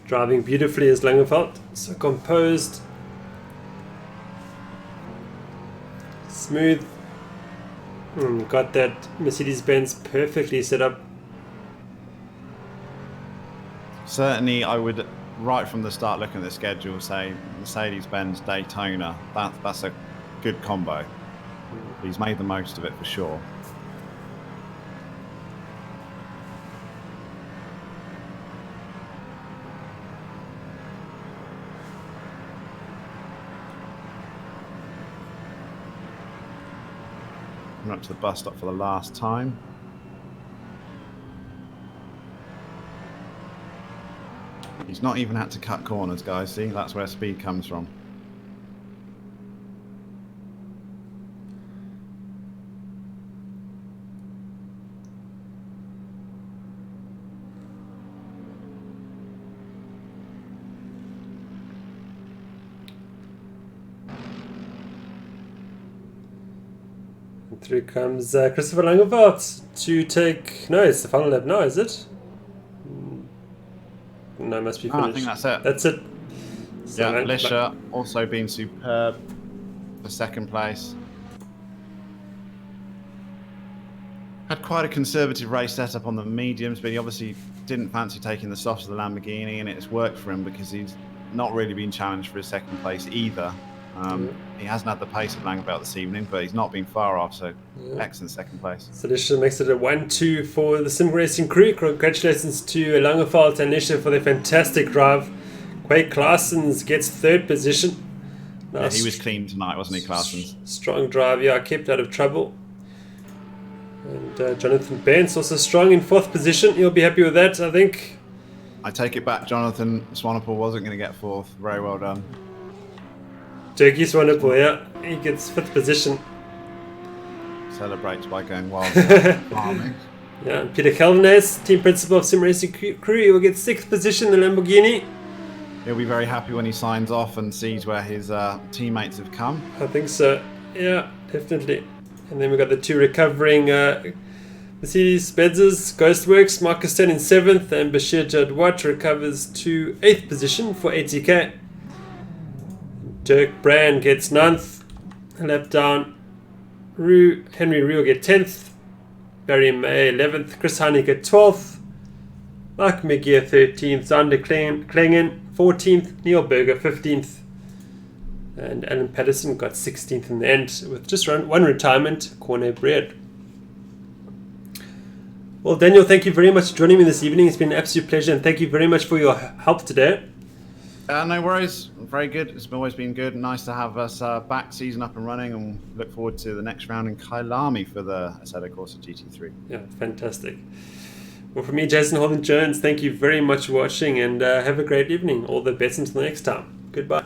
Driving beautifully is Langeveld, so composed, smooth. Got that Mercedes-Benz perfectly set up. Certainly, I would, right from the start, looking at the schedule, say Mercedes-Benz Daytona. That's a good combo. He's made the most of it for sure. Coming up to the bus stop for the last time. He's not even had to cut corners, guys. See, that's where speed comes from. Through comes Christopher Langeveld to take... No, it's the final lap now, is it? No, it must be finished. I think that's it. That's it. So yeah, Lisher also been superb for second place. Had quite a conservative race setup on the mediums, but he obviously didn't fancy taking the softs of the Lamborghini, and it's worked for him because he's not really been challenged for his second place either. He hasn't had the pace of Langeveld this evening, but he's not been far off, so excellent second place. So Lisher makes it a 1-2 for the Sim Racing crew. Congratulations to Langeveld and Lisher for their fantastic drive. Quake Claessens gets third position. Yeah, he was clean tonight, wasn't he, Claessens? Strong drive, yeah, kept out of trouble. And Jonathan Bentz also strong in fourth position. He'll be happy with that, I think. I take it back, Jonathan Swanepoel wasn't going to get fourth. Very well done. Jackie Swanepoel, yeah, he gets fifth position. Celebrates by going wild. Yeah, and Peter Calvinez, team principal of Sim Racing crew, he will get sixth position in the Lamborghini. He'll be very happy when he signs off and sees where his teammates have come. I think so, yeah, definitely. And then we've got the two recovering Mercedes-Benzes, Ghostworks, Marcus Ten in 7th, and Bashir Jadwat recovers to 8th position for ATK. Dirk Brand gets 9th, a lap down. Henry Rue will get 10th, Barry May 11th, Chris Heineke 12th, Mark McGear 13th, Zander Klengen 14th, Neil Berger 15th, and Alan Patterson got 16th in the end with just one retirement, Corne Bread. Well, Daniel, thank you very much for joining me this evening. It's been an absolute pleasure, and thank you very much for your help today. No worries. Very good. It's always been good. Nice to have us back, season up and running, and look forward to the next round in Kailami for the Assetto Corsa GT3. Yeah, fantastic. Well, for me, Jason Holden-Jones, thank you very much for watching, and have a great evening. All the best until next time. Goodbye.